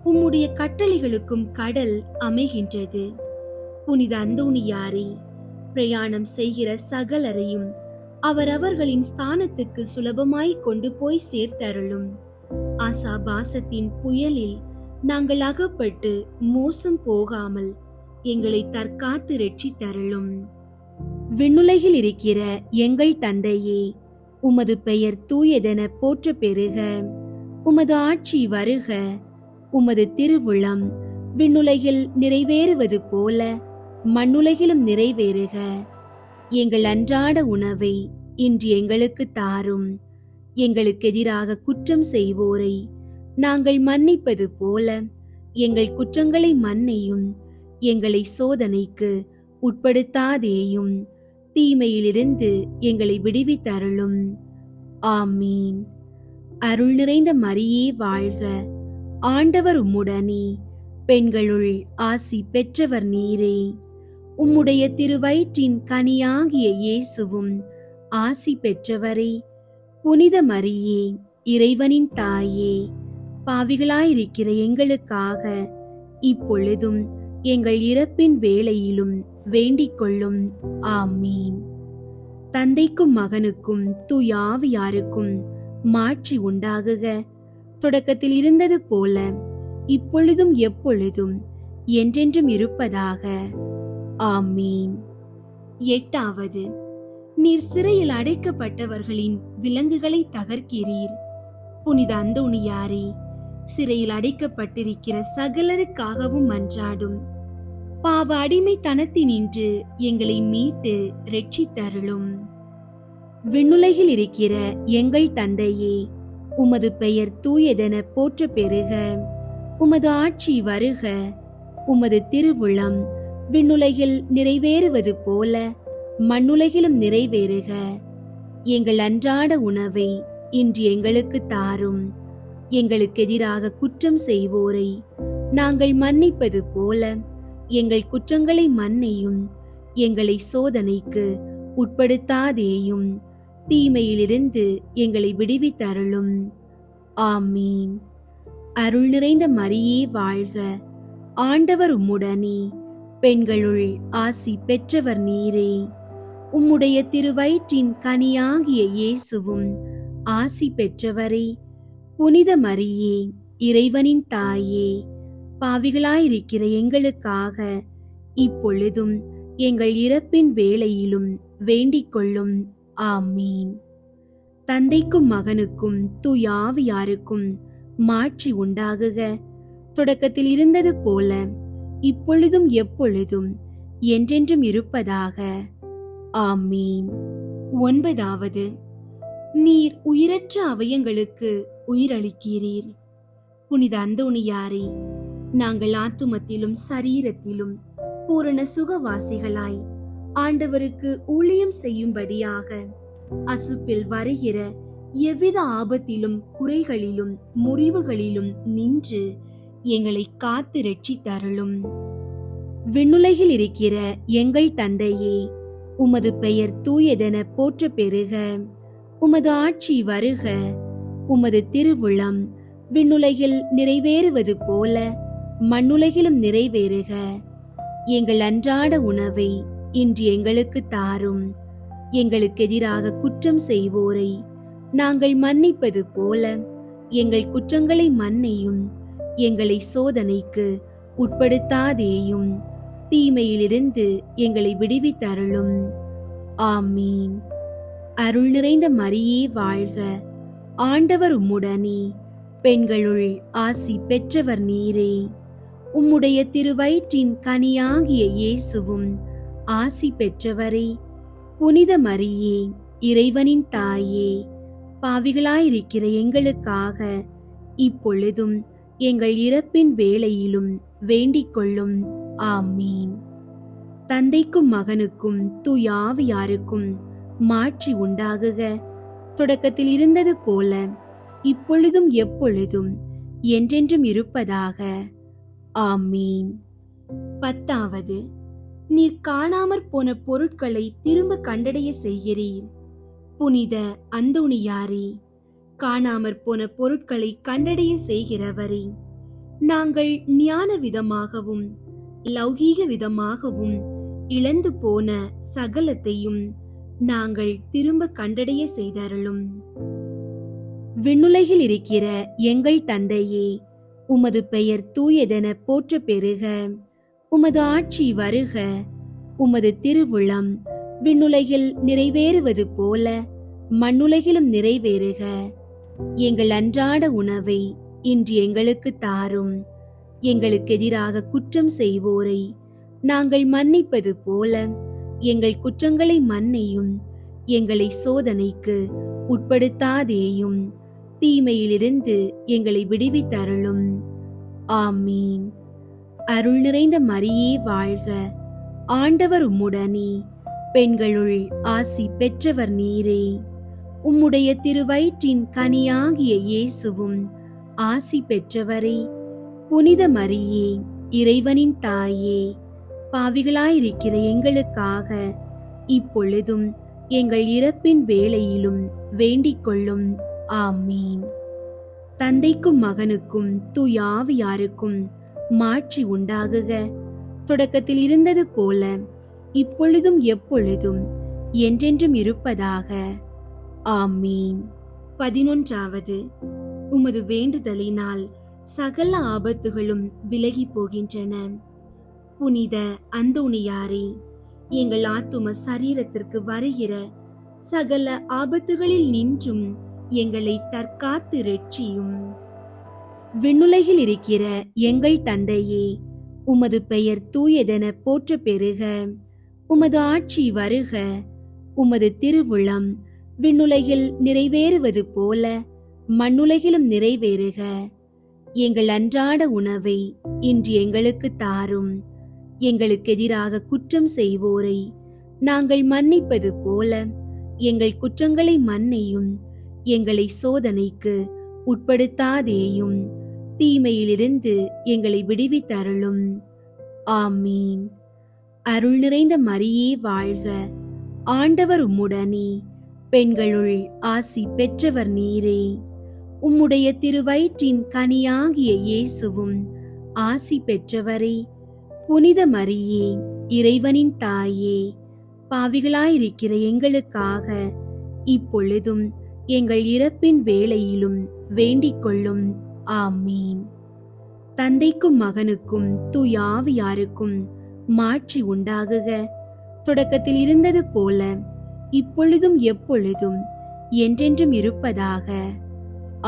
உம்முடைய கட்டளைகளுக்கும் கடல் அமைகின்றது. புனித அந்தோணியாரே, பிரயாணம் செய்கிற சகலரையும் அவரவர்களின் ஸ்தானத்துக்கு சுலபமாய் கொண்டு போய் சேர்த்தருளும். ஆசாபாசத்தின் புயலில் நாங்கள் அகப்பட்டு மோசம் போகாமல் எங்களை தற்காத்து ரட்சித்தருளும். விண்ணுலகில் இருக்கிற எங்கள் தந்தையே, உமது பெயர் தூயதென போற்ற பெறுக. உமது ஆட்சி வருக. உமது திருவுளம் விண்ணுலகில் நிறைவேறுவது போல மண்ணுலகிலும் நிறைவேறுக. எங்கள் அன்றாட உணவை இன்று எங்களுக்கு தாரும். எங்களுக்கு எதிராக குற்றம் செய்வோரை நாங்கள் மன்னிப்பது போல எங்கள் குற்றங்களை மன்னியும். எங்களை சோதனைக்கு உட்படுத்தாதேயும், தீமையிலிருந்து எங்களை விடுவித்தருளும். ஆமீன். அருள் நிறைந்த மரியே வாழ்க. ஆண்டவர் உம்முடனே, பெண்களுள் ஆசி பெற்றவர் நீரே. உம்முடைய திருவயிற்றின் கனியாகிய இயேசுவும் ஆசி பெற்றவரே. புனித மரியே, இறைவனின் தாயே, பாவிகளாயிருக்கிற எங்களுக்காக இப்பொழுதும் எங்கள் இறப்பின் வேளையிலும் வேண்டிக் கொள்ளும். ஆமீன். தந்தைக்கும் மகனுக்கும் தூய ஆவியாருக்கும் மாட்சி உண்டாகுக. தொடக்கத்தில் இருந்தது போல இப்பொழுதும் எப்பொழுதும் என்றென்றும் இருப்பதாக. ஆமீன். 8வது, நீர் சிறையில் அடைக்கப்பட்டவர்களின் விலங்குகளை தகர்க்கிறீர். புனித அந்தோணியாரே, சிறையில் அடைக்கப்பட்டிருக்கிற சகலருக்காகவும் மன்றாடும். பாவ அடிமைத்தனத்தினின்று எங்களை மீட்டு ரட்சித்தருளும். விண்ணுலகில் இருக்கிற எங்கள் தந்தையே, உமது பெயர் தூயதென போற்ற பெறுக. உமது ஆட்சி வருக. உமது திருவுளம் விண்ணுலகில் நிறைவேறுவது போல மண்ணுலகிலும் நிறைவேறுக. எங்கள் அன்றாட உணவை இன்று எங்களுக்கு தாரும். எங்களுக்கு எதிராக குற்றம் செய்வோரை நாங்கள் மன்னிப்பது போல எங்கள் குற்றங்களை மன்னியும். எங்களை சோதனைக்கு உட்படுத்தாதேயும், தீமையிலிருந்து எங்களை விடுவித்தருளும். ஆமீன். அருள் நிறைந்த மரியே வாழ்க. ஆண்டவர் உம்முடனே, பெண்களுள் ஆசி பெற்றவர் நீரே. உம்முடைய திருவயிற்றின் கனியாகிய இயேசுவும் ஆசி பெற்றவரே. புனித மரியே, இறைவனின் தாயே, பாவிகளாயிருக்கிற எங்களுக்காக இப்பொழுதும் எங்கள் இறப்பின் வேளையிலும் வேண்டிக் கொள்ளும். ஆமீன். தந்தைக்கும் மகனுக்கும் தூய ஆவியாருக்கும் மாட்சி உண்டாகுக. தொடக்கத்தில் இருந்தது போல இப்பொழுதும் எப்பொழுதும் என்றென்றும் இருப்பதாக. ஆமீன். 9வது, நீர் உயிரற்ற அவயங்களுக்கு உயிரளிக்கிறீர். புனித அந்தோணியாரே, நாங்கள் ஆத்துமத்திலும் சரீரத்திலும் பூரண சுகவாசிகளாய் ஆண்டவருக்கு ஊழியம் செய்யும்படியாக அசுப்பில் வருகிற எவ்வித ஆபத்திலும் குறைகளிலும் முறிவுகளிலும் நின்று எங்களை காத்து ரட்சித்தருளும். விண்ணுலகில் இருக்கிற எங்கள் தந்தையே, உமது பெயர் தூயதென போற்ற பெறுக. உமது ஆட்சி வருக. உமது திருவுளம் விண்ணுலகில் நிறைவேறுவது போல மண்ணுலகிலும் நிறைவேறுக. எங்கள் அன்றாட உணவை இன்று எங்களுக்கு தாரும். எங்களுக்கு எதிராக குற்றம் செய்வோரை நாங்கள் மன்னிப்பது போல எங்கள் குற்றங்களை மன்னியும். எங்களை சோதனைக்கு உட்படுத்தாதேயும், தீமையிலிருந்து எங்களை விடுவித்தருளும். ஆமீன். அருள் நிறைந்த மரியே வாழ்க, ஆண்டவர் உம்முடனே, பெண்களுள் ஆசி பெற்றவர் நீரே. உம்முடைய திருவயிற்றின் கனியாகிய இயேசுவும் ஆசி பெற்றவரே. புனித மரியே, இறைவனின் தாயே, பாவிகளாயிருக்கிற எங்களுக்காக இப்பொழுதும் எங்கள் இறப்பின் வேளையிலும் வேண்டிக் கொள்ளும். ஆமீன். தந்தைக்கும் மகனுக்கும் தூய ஆவியாருக்கும் மாட்சி உண்டாகுக. தொடக்கத்தில் இருந்தது போல இப்பொழுதும் எப்பொழுதும் என்றென்றும் இருப்பதாக. ஆமீன். 10வது, நீர் காணாமற் போன பொருட்களை திரும்ப கண்டடைய செய்கிறீர். புனித அந்தோணியாரே, காணாமற் போன பொருட்களை கண்டடைய செய்கிறவரே, நாங்கள் ஞான விதமாகவும் லௌகீக விதமாகவும் இழந்து போன சகலத்தையும் நாங்கள் திரும்ப கண்டடைய செய்தருளும். விண்ணுலகில் இருக்கிற எங்கள் தந்தையே, உமது பெயர் தூயதென போற்ற பெறுக. உமது ஆட்சி வருக. உமது திருவுளம் விண்ணுலகில் நிறைவேறுவது போல மண்ணுலகிலும் நிறைவேறுக. எங்கள் அன்றாட உணவை இன்று எங்களுக்கு தாரும். எங்களுக்கு எதிராக குற்றம் செய்வோரை நாங்கள் மன்னிப்பது போல எங்கள் குற்றங்களை மன்னியும். எங்களை சோதனைக்கு உட்படுத்தாதேயும், தீமையிலிருந்து எங்களை விடுவித்தருளும். ஆமீன். அருள் நிறைந்த மரியே வாழ்க, ஆண்டவர் உம்முடனே, பெண்களுள் ஆசி பெற்றவர் நீரே. உம்முடைய திருவயிற்றின் கனியாகிய இயேசுவும் ஆசி பெற்றவரே. புனித மரியே, இறைவனின் தாயே, பாவிகளாயிருக்கிற எங்களுக்காக இப்பொழுதும் எங்கள் இறப்பின் வேளையிலும் வேண்டிக் கொள்ளும். ஆமீன். தந்தைக்கும் மகனுக்கும் தூய ஆவியாருக்கும் மாட்சி உண்டாகுக. தொடக்கத்தில் இருந்தது போல இப்பொழுதும் எப்பொழுதும் என்றென்றும் இருப்பதாக. ஆமீன். 11வது, உமது வேண்டுதலினால் சகல ஆபத்துகளும் விலகி போகின்றன. புனித அந்தோணியாரே, எங்கள் ஆத்தும சரீரத்திற்கு வருகிற சகல ஆபத்துகளில் நின்றும் எங்களை தற்காத்து இரட்சியும். விண்ணுலகில் இருக்கிற எங்கள் தந்தையே, உமது பெயர் தூயதென போற்ற பெறுக. உமது ஆட்சி வருக. உமது திருவுளம் விண்ணுலகில் நிறைவேறுவது போல மண்ணுலகிலும் நிறைவேறுக. எங்கள் அன்றாட உணவை இன்று எங்களுக்கு தாரும். எங்களுக்கு எதிராக குற்றம் செய்வோரை நாங்கள் மன்னிப்பது போல எங்கள் குற்றங்களை மன்னியும். எங்களை சோதனைக்கு உட்படுத்தாதேயும், தீமையிலிருந்து எங்களை விடுவித்தருளும். ஆமீன். அருள் நிறைந்த மரியே வாழ்க, ஆண்டவர் உம்முடனே, பெண்களுள் ஆசி பெற்றவர் நீரே. உம்முடைய திருவயிற்றின் கனியாகிய இயேசுவும் ஆசி பெற்றவரே. புனித மரியே, இறைவனின் தாயே, பாவிகளாயிருக்கிற எங்களுக்காக இப்பொழுதும் எங்கள் இறப்பின் வேளையிலும் வேண்டிக் கொள்ளும். ஆமீன். தந்தைக்கும் மகனுக்கும் தூய ஆவியாருக்கும் மாட்சி உண்டாகுக. தொடக்கத்தில் இருந்தது போல இப்பொழுதும் எப்பொழுதும் என்றென்றும் இருப்பதாக.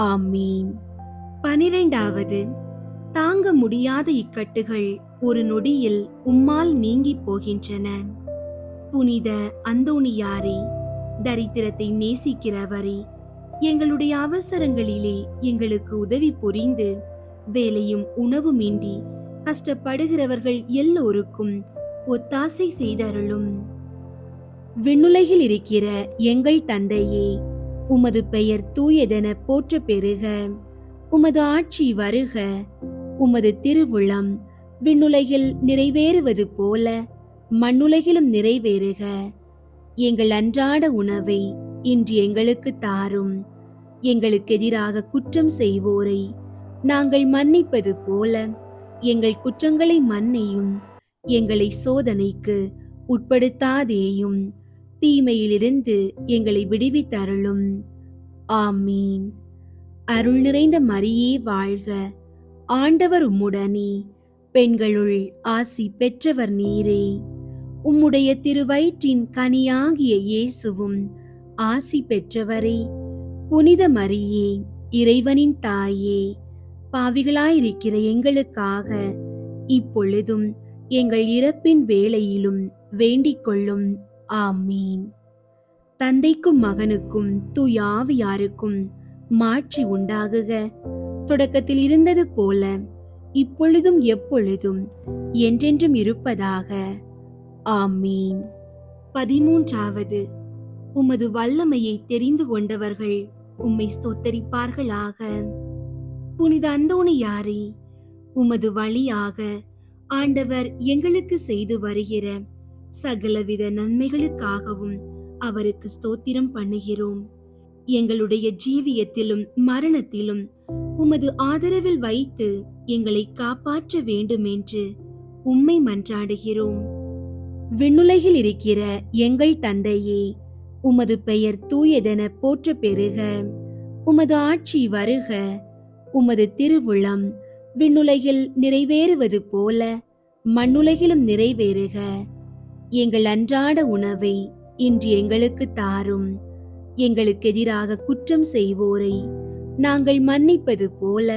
ஆமீன். 12வது, தாங்க முடியாத இக்கட்டுகள் ஒரு நொடியில் உம்மால் நீங்கி போகின்றன. புனித அந்தோணியாரே, தரித்திரத்தை நேசிக்கிறவரே, எங்களுடைய அவசரங்களிலே எங்களுக்கு உதவி புரிந்து வேலையும் உணவுமின்றி கஷ்டப்படுகிறவர்கள் எல்லோருக்கும் ஒத்தாசை செய்தருளும். விண்ணுலகில் இருக்கிற எங்கள் தந்தையே, உமது பெயர் தூயதென போற்ற பெறுக. உமது ஆட்சி வருக. உமது திருவுளம் விண்ணுலகில் நிறைவேறுவது போல மண்ணுலகிலும் நிறைவேறுக. எங்கள் அன்றாட உணவை இன்று எங்களுக்கு தாரும். எங்களுக்கு எதிராக குற்றம் செய்வோரை நாங்கள் மன்னிப்பது போல எங்கள் குற்றங்களை மன்னியும். எங்களை சோதனைக்கு உட்படுத்தாதேயும், தீமையிலிருந்து எங்களை விடுவித்தருளும். ஆமீன். அருள் நிறைந்த மரியே வாழ்க, ஆண்டவர் உம்முடனே, பெண்களுள் ஆசி பெற்றவர் நீரே. உம்முடைய திருவயிற்றின் கனியாகிய இயேசுவும் ஆசி பெற்றவரே. புனித மரியே, இறைவனின் தாயே, பாவிகளாயிருக்கிற எங்களுக்காக இப்பொழுதும் எங்கள் இறப்பின் வேளையிலும் வேண்டிக் கொள்ளும். ஆமீன். தந்தைக்கும் மகனுக்கும் தூய ஆவியாருக்கும் மாட்சி உண்டாகுக. தொடக்கத்தில் இருந்தது போல இப்பொழுதும் எப்பொழுதும் என்றென்றும் இருப்பதாக. ஆமீன். 13வது. உமது வல்லமையை தெரிந்து கொண்டவர்கள் உம்மை ஸ்தோத்தரிப்பார்களாக. புனித அந்தோணியாரே, உமது வழியாக ஆண்டவர் எங்களுக்கு செய்து வருகிற சகலவித நன்மைகளுக்காகவும் அவருக்கு ஸ்தோத்திரம் பண்ணுகிறோம். எங்களுடைய ஜீவியத்திலும் மரணத்திலும் உமது ஆதரவில் வைத்து எங்களை காப்பாற்ற வேண்டும் என்று உம்மை மன்றாடுகிறோம். விண்ணுலகில் இருக்கிற எங்கள் தந்தையே, உமது பெயர் தூயதென போற்ற பெறுக. உமது ஆட்சி வருக. உமது திருவுளம் விண்ணுலகில் நிறைவேறுவது போல மண்ணுலகிலும் நிறைவேறுக. எங்கள் அன்றாட உணவை இன்று எங்களுக்கு தாரும். எங்களுக்கு எதிராக குற்றம் செய்வோரை நாங்கள் மன்னிப்பது போல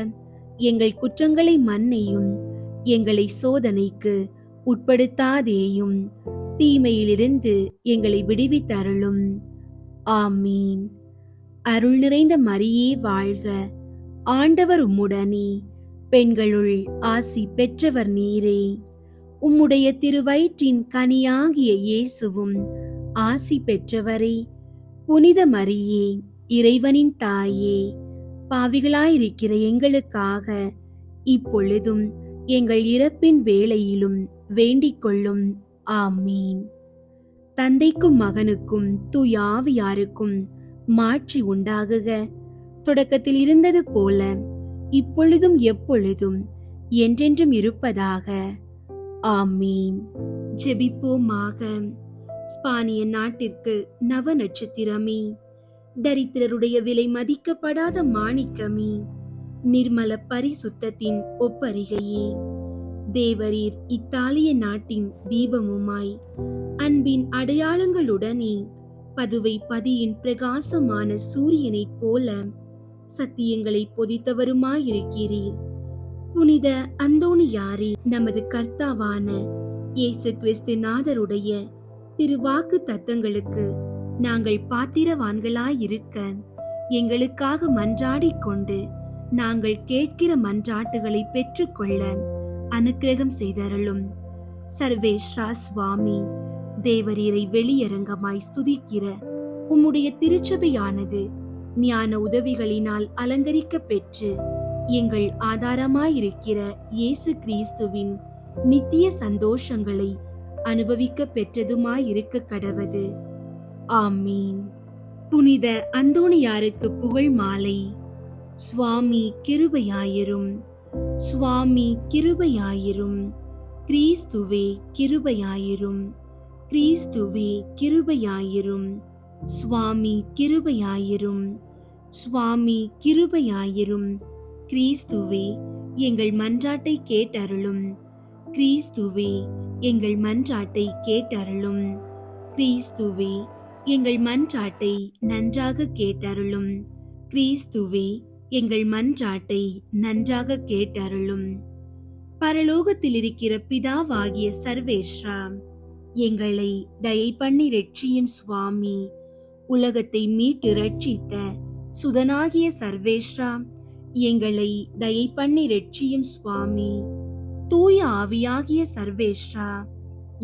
எங்கள் குற்றங்களை மன்னியும். எங்களை சோதனைக்கு உட்படுத்தாதேயும், தீமையிலிருந்து எங்களை விடுவித்தருளும். ஆமீன். அருள் நிறைந்த மரியே வாழ்க, ஆண்டவர் உம்முடனே, பெண்களுள் ஆசி பெற்றவர் நீரே. உம்முடைய திருவயிற்றின் கனியாகிய இயேசுவும் ஆசி பெற்றவரே. புனித மரியே, இறைவனின் தாயே, பாவிகளாயிருக்கிற எங்களுக்காக இப்பொழுதும் எங்கள் இறப்பின் வேளையிலும் வேண்டிக் கொள்ளும். ஆமீன். தந்தைக்கும் மகனுக்கும் தூய ஆவியாருக்கும் மாட்சி உண்டாகுக. தொடக்கத்தில் இருந்தது போல இப்பொழுதும் எப்பொழுதும் என்றென்றும் இருப்பதாக. ஆமீன். ஜெபிப்போமாக. ஸ்பானிய நாட்டிற்கு நவ நட்சத்திரமே, தரித்திரருடைய விலை மதிக்கப்படாத மாணிக்கமே, நிர்மல பரிசுத்தத்தின் ஒப்பரிகையே, தேவரீர் இத்தாலிய நாட்டின் தீபமுமாய் அன்பின் அடையாளங்களுடனே பதுவை பதியின் பிரகாசமான சூரியனைப் போல சத்தியங்களை பொதித்தவருமாயிருக்கிறீர். புனித அந்தோணியாரே, நமது கர்த்தாவான இயேசு கிறிஸ்து நாதருடைய திருவாக்கு தத்தங்களுக்கு நாங்கள் பாத்திரவான்களாயிருக்க எங்களுக்காக மன்றாடிக் கொண்டு நாங்கள் கேட்கிற மன்றாட்டுகளை பெற்றுக்கொள்ள அனுக்கிரகம் செய்தருளும். சர்வேஸ்வரா சுவாமி, தேவரீரை வெளியரங்கமாய் ஸ்துதிக்கிற உம்முடைய திருச்சபையானது ஞான உதவிகளினால் அலங்கரிக்க பெற்று எங்கள் ஆதாரமாயிருக்கிற இயேசு கிறிஸ்துவின் நித்திய சந்தோஷங்களை அனுபவிக்க பெற்றதுமாயிருக்க கடவது. ஆமீன். புனித அந்தோணியாருக்கு புகழ் மாலை. சுவாமி கிருபையாயிரும், சுவாமி கிருபையாயிரும், கிறிஸ்துவே கிருபையாயிரும், கிறிஸ்துவே கிருபையாயிரும், சுவாமி கிருபையாயிரும், சுவாமி கிருபையாயிரும். கிறிஸ்துவே எங்கள் மன்றாட்டை கேட்டருளும், கிறிஸ்துவே எங்கள் மன்றாட்டை கேட்டருளும், கிறிஸ்துவே எங்கள் மன்றாட்டை நன்றாக கேட்டருளும், கிறிஸ்துவே எங்கள் மன்றாட்டை நன்றாக கேட்டருளும். பரலோகத்தில் இருக்கிற பிதாவாகிய சர்வேஸ்வரா, எங்களை தயை பண்ணி ரட்சியும் சுவாமி. உலகத்தை மீட்டு ரட்சித்த சுதனாகிய சர்வேஸ்வரா, எங்களை தயை பண்ணி ரட்சியும் சுவாமி. தூய ஆவியாகிய சர்வேஸ்வரா,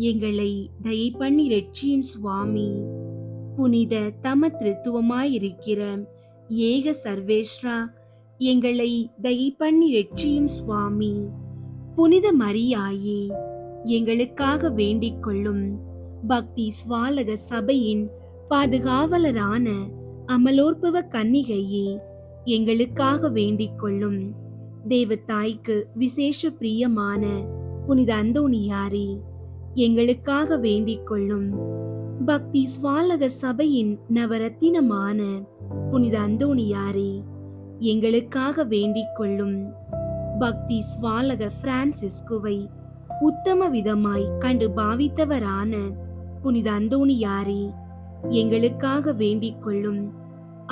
எங்களை தயை பண்ணி ரட்சியும் சுவாமி. புனித தம திருத்துவமாயிருக்கிற ஏக சர்வேஸ்வரா, எங்களை தயை பண்ணி ரட்சியும் சுவாமி. புனித மரியாயே, எங்களுக்காக வேண்டிக் கொள்ளும். பக்தி ஸ்வாலக சபையின் பாதுகாவலரான அமலோற்பவ கன்னிகையே, எங்களுக்காக வேண்டிக் கொள்ளும். தேவ தாய்க்கு விசேஷ பிரியமான புனித அந்தோணியாரே, எங்களுக்காக வேண்டிக் கொள்ளும். பக்தி ஸ்வாலக சபையின் நவரத்தினமான புனித அந்தோணியாரே, எங்களுக்காக வேண்டிக் கொள்ளும். பக்தி ஸ்வாலக பிரான்சிஸ்குவை உத்தம விதமாய் கண்டு பாவித்தவரான புனித அந்தோணியாரே, எங்களுக்காக வேண்டிக் கொள்ளும்.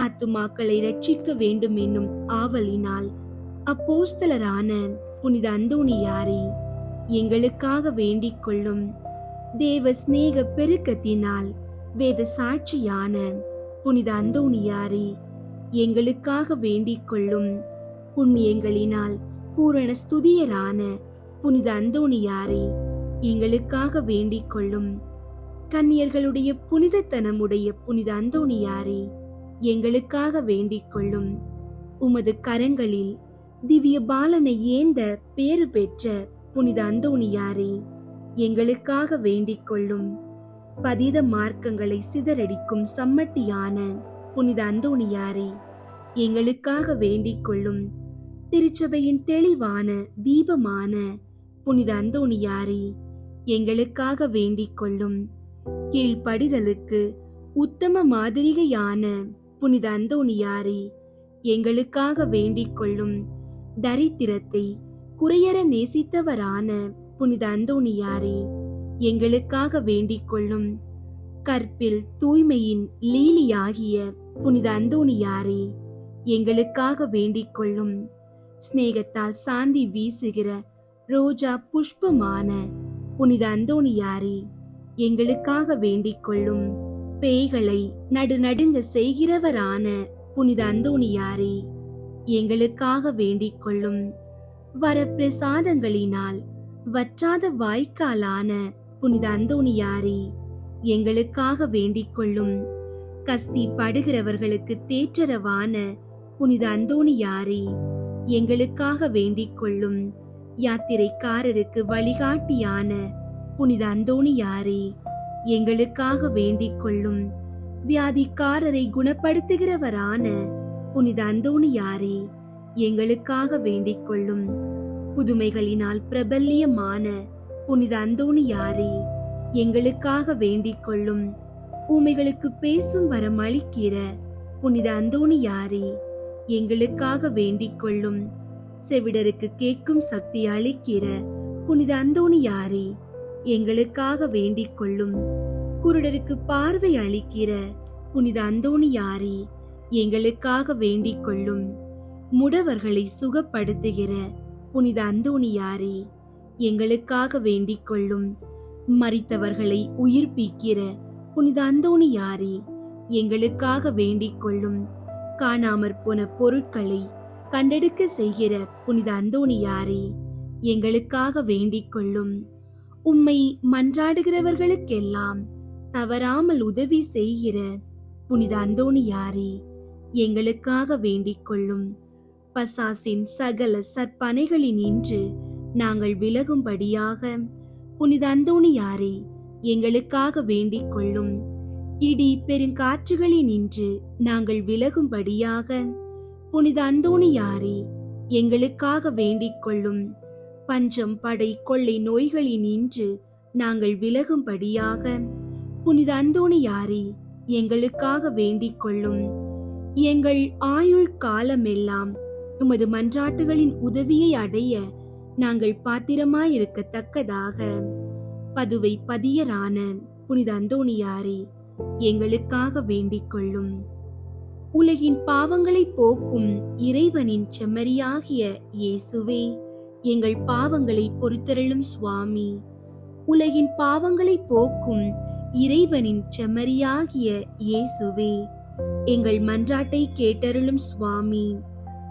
ஆத்துமாக்களை ரட்சிக்க வேண்டும் என்னும் ஆவலினால் அப்போஸ்தலரான புனித அந்தோணியாரே, எங்களுக்காக வேண்டிக் கொள்ளும். தேவ சிநேக பெருக்கத்தினால் வேத சாட்சியான புனித அந்தோணியாரே, எங்களுக்காக வேண்டிக் கொள்ளும். புண்ணியங்களினால் பூரண ஸ்துதியரான புனித அந்தோணியாரே, எங்களுக்காக வேண்டிக் கொள்ளும். கன்னியர்களுடைய புனிதத்தனமுடைய புனித அந்தோணியாரே, எங்களுக்காக வேண்டிக் கொள்ளும். உமது கரங்களில் திவ்ய பாலனை ஏந்த பேறு பெற்ற புனித அந்தோணியாரே, எங்களுக்காக வேண்டிக் கொள்ளும். பதித மார்க்கங்களை சிதறடிக்கும் சம்மட்டியான புனித அந்தோணியாரே, எங்களுக்காக வேண்டிக் கொள்ளும். திருச்சபையின் தெளிவான தீபமான புனித அந்தோணியாரே, எங்களுக்காக வேண்டிக் கொள்ளும். கீழ்ப்படிதலுக்கு உத்தம மாதிரிகையான புனித அந்தோணியாரே, எங்களுக்காக வேண்டிக் கொள்ளும். தரித்திரத்தை குறையற நேசித்தவரான புனித அந்தோணியாரே, எங்களுக்காக வேண்டிக் கொள்ளும். கற்பில் தூய்மையின் லீலியாகிய புனித அந்தோணியாரே, எங்களுக்காக வேண்டிக் கொள்ளும். சிநேகத்தால் சாந்தி வீசுகிற ரோஜா புஷ்பமான புனித அந்தோணியாரே, எங்களுக்காக வேண்டிக் கொள்ளும். பேய்களை நடுநடுங்க செய்கிறவரான புனித அந்தோணியாரே, எங்களுக்காக வேண்டிக் கொள்ளும். வரப்பிரசாதங்களினால் வற்றாத வாய்க்காலான புனித அந்தோணியாரே, எங்களுக்காக வேண்டிக் கொள்ளும். கஸ்தி படுகிறவர்களுக்கு தேற்றரவான புனித அந்தோணியாரே, எங்களுக்காக வேண்டிக் கொள்ளும். யாத்திரைக்காரருக்கு வழிகாட்டியான புனித அந்தோணியாரே, எங்களுக்காக வேண்டிக் கொள்ளும். வியாதிக்காரரை குணப்படுத்துகிறவரான புனித அந்தோணியாரே, எங்களுக்காக வேண்டிக் கொள்ளும். புதுமைகளினால் பிரபல்யமான புனித அந்தோணியாரே, எங்களுக்காக வேண்டிக் கொள்ளும். ஊமைகளுக்கு பேசும் வரம் அளிக்கிற புனித அந்தோணியாரே, எங்களுக்காக வேண்டிக் கொள்ளும். செவிடருக்கு கேட்கும் சக்தி அளிக்கிற புனித அந்தோணியாரே, எங்களுக்காக வேண்டிக் கொள்ளும். குருடருக்கு பார்வை அளிக்கிற புனித அந்தோணியாரே, எங்களுக்காக வேண்டிக் கொள்ளும். முடவர்களை சுகப்படுத்துகிற புனித அந்தோணியாரே, எங்களுக்காக வேண்டிக் கொள்ளும். மரித்தவர்களை உயிர்ப்பிக்கிற புனித அந்தோணியாரே, எங்களுக்காக வேண்டிக் கொள்ளும். காணாமற் போன பொருட்களை கண்டெடுக்க செய்கிற புனித அந்தோணியாரே, எங்களுக்காக வேண்டிக் கொள்ளும். உம்மை மன்றாடுகிறவர்களுக்கெல்லாம் தவறாமல் உதவி செய்கிற புனித அந்தோணியாரே, எங்களுக்காக வேண்டிக் கொள்ளும். பசாசின் சகல சற்பனைகளினின்று நாங்கள் விலகும்படியாக புனித அந்தோணியாரே, எங்களுக்காக வேண்டிக் கொள்ளும். இடி பெருங்காற்றுகளினின்று நாங்கள் விலகும்படியாக புனித அந்தோணியாரே, எங்களுக்காக வேண்டிக் கொள்ளும். பஞ்சம் படை கொள்ளை நோய்களினின்று நாங்கள் விலகும்படியாக புனித அந்தோணியாரே, எங்களுக்காக வேண்டிக் கொள்ளும். எங்கள் ஆயுள் காலமெல்லாம் உமது மன்றாட்டுகளின் உதவியை அடைய நாங்கள் பாத்திரமாயிருக்கத்தக்கதாக பதுவை பதியரான புனித அந்தோணியாரே, எங்களுக்காக வேண்டிக் கொள்ளும். உலகின் பாவங்களை போக்கும் இறைவனின் செம்மறியாகிய இயேசுவே, எங்கள் பாவங்களை பொறுத்தருளும் சுவாமி. உலகின் பாவங்களை போக்கும் இறைவனின் செம்மறியாகிய இயேசுவே, எங்கள் மன்றாட்டை கேட்டருளும் சுவாமி.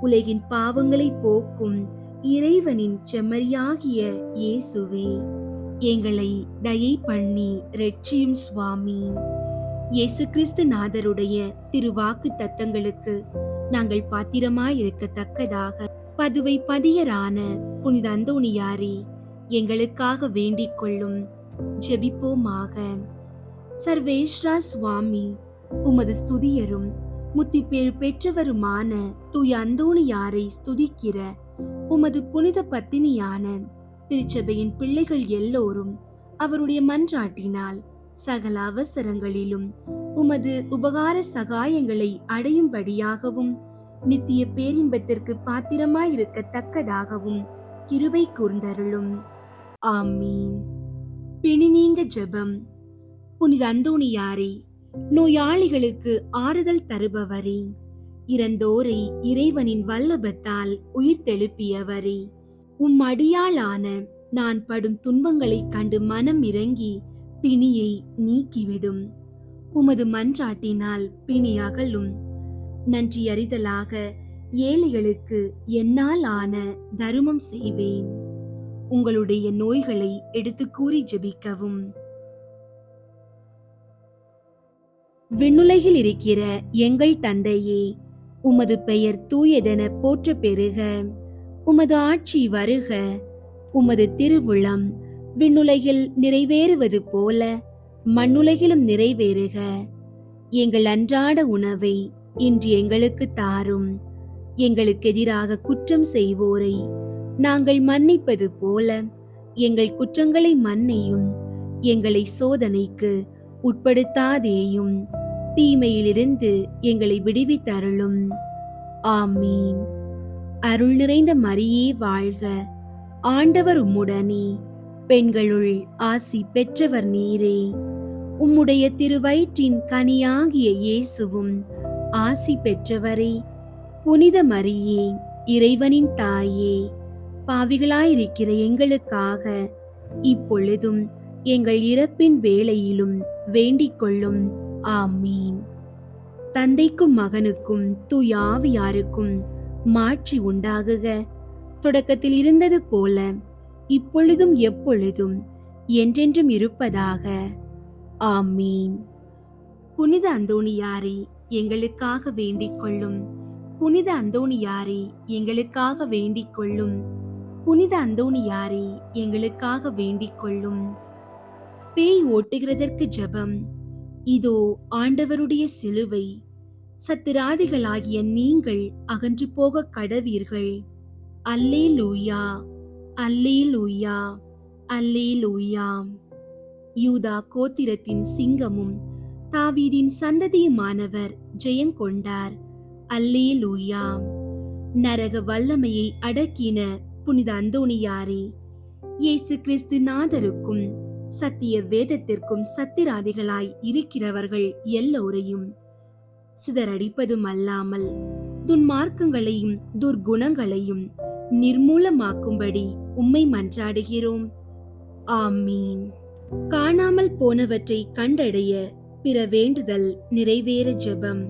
உலகின் பாவங்களை போக்கும் இறைவனின் செம்மறியாகிய இயேசுவே, எங்களை தயை பண்ணி ரட்சியும் சுவாமி. இயேசு கிறிஸ்து நாதருடைய திருவாக்கு தத்தங்களுக்கு நாங்கள் பாத்திரமாயிருக்கத்தக்கதாக பதுவை பதியரான புனித அந்தோணியாரே, எங்களுக்காக வேண்டிக் கொள்ளும். ஜெபிப்போமாக. சர்வேஸ்வரா சுவாமி, உமது ஸ்துதியரும் முத்திப்பேறு பெற்றவருமான தூய அந்தோணியாரை ஸ்துதிக்கிற உமது புனித பத்தினியான திருச்சபையின் பிள்ளைகள் எல்லோரும் அவருடைய மன்றாட்டினால் சகல அவசரங்களிலும் உமது உபகார சகாயங்களை அடையும்படியாகவும் நித்திய பேரின்பத்திற்கு பாத்திரமாயிருக்கத்தக்கதாகவும் கிருபை கூர்ந்தருளும். ஆமீன். பிணிநீங்க ஜெபம். புனித அந்தோணியாரே, நோயாளிகளுக்கு ஆறுதல் தருபவரே, இறந்தோரை இறைவனின் வல்லபத்தால் உயிர்த்தெழுப்பியவரே, உம் அடியாளான நான் படும் துன்பங்களைக் கண்டு மனம் இறங்கி பிணியை நீக்கிவிடும். உமது மன்றாட்டினால் பிணி அகலும். நன்றி அறிதலாக ஏழைகளுக்கு என்னால் ஆன தருமம் செய்வேன். உங்களுடைய நோய்களை எடுத்து கூறி ஜெபிக்கவும். விண்ணுலகில் இருக்கிற எங்கள் தந்தையே, உமது பெயர் தூயதென போற்ற பெறுக. உமது ஆட்சி வருக. உமது திருவுளம் விண்ணுலகில் நிறைவேறுவது போல மண்ணுலகிலும் நிறைவேறுக. எங்கள் அன்றாட உணவை இன்று எங்களுக்கு தாரும். எங்களுக்கு எதிராக குற்றம் செய்வோரை நாங்கள் மன்னிப்பது போல எங்கள் குற்றங்களை மன்னியும். எங்களை சோதனைக்கு உட்படுத்தாதேயும், தீமையிலிருந்து எங்களை விடுவித்தருளும். ஆமீன். அருள் நிறைந்த மரியே வாழ்க. ஆண்டவர் உம்முடனே, பெண்களுள் ஆசி பெற்றவர் நீரே. உம்முடைய திருவயிற்றின் கனியாகிய இயேசுவும் ஆசி பெற்றவரே. புனித மரியே, இறைவனின் தாயே, பாவிகளாயிருக்கிற எங்களுக்காக இப்பொழுதும் எங்கள் இறப்பின் வேளையிலும் வேண்டிக் கொள்ளும். ஆமீன். தந்தைக்கும் மகனுக்கும் தூய ஆவியாருக்கும் மாட்சி உண்டாகுக. தொடக்கத்தில் இருந்தது போல இப்பொழுதும் எப்பொழுதும் என்றென்றும் இருப்பதாக. ஆமீன். புனித அந்தோணியாரே, எங்களுக்காக வேண்டிக் கொள்ளும். புனித அந்தோணியாரே, எங்களுக்காக வேண்டிக் கொள்ளும். புனித அந்தோணியாரே, எங்களுக்காக வேண்டிக் கொள்ளும். பேய் ஓட்டுகிறதற்கு ஜெபம். இதோ ஆண்டவருடைய சிலுவை. சத்திராதிகளாகிய நீங்கள் அகன்று போக கடவீர்கள். அல்லேலூயா, அல்லேலூயா, அல்லேலூயா. யூதா கோத்திரத்தின் சிங்கமும் தாவீதின் சந்ததியுமானவர் ஜெயங்கொண்டார். அல்லேலூயா. நரக வல்லமையை அடக்கின புனித அந்தோணியாரே, இயேசு கிறிஸ்து நாதருக்கும் சத்திய வேதத்திற்கும் சத்திராதிகளாய் இருக்கிறவர்கள் எல்லோரையும் சிதறடிப்பதும் அல்லாமல் துன்மார்க்கங்களையும் துர்குணங்களையும் நிர்மூலமாக்கும்படி உம்மை மன்றாடுகிறோம். ஆமீன். காணாமல் போனவற்றை கண்டடைய பிற வேண்டுதல் நிறைவேற ஜெபம்.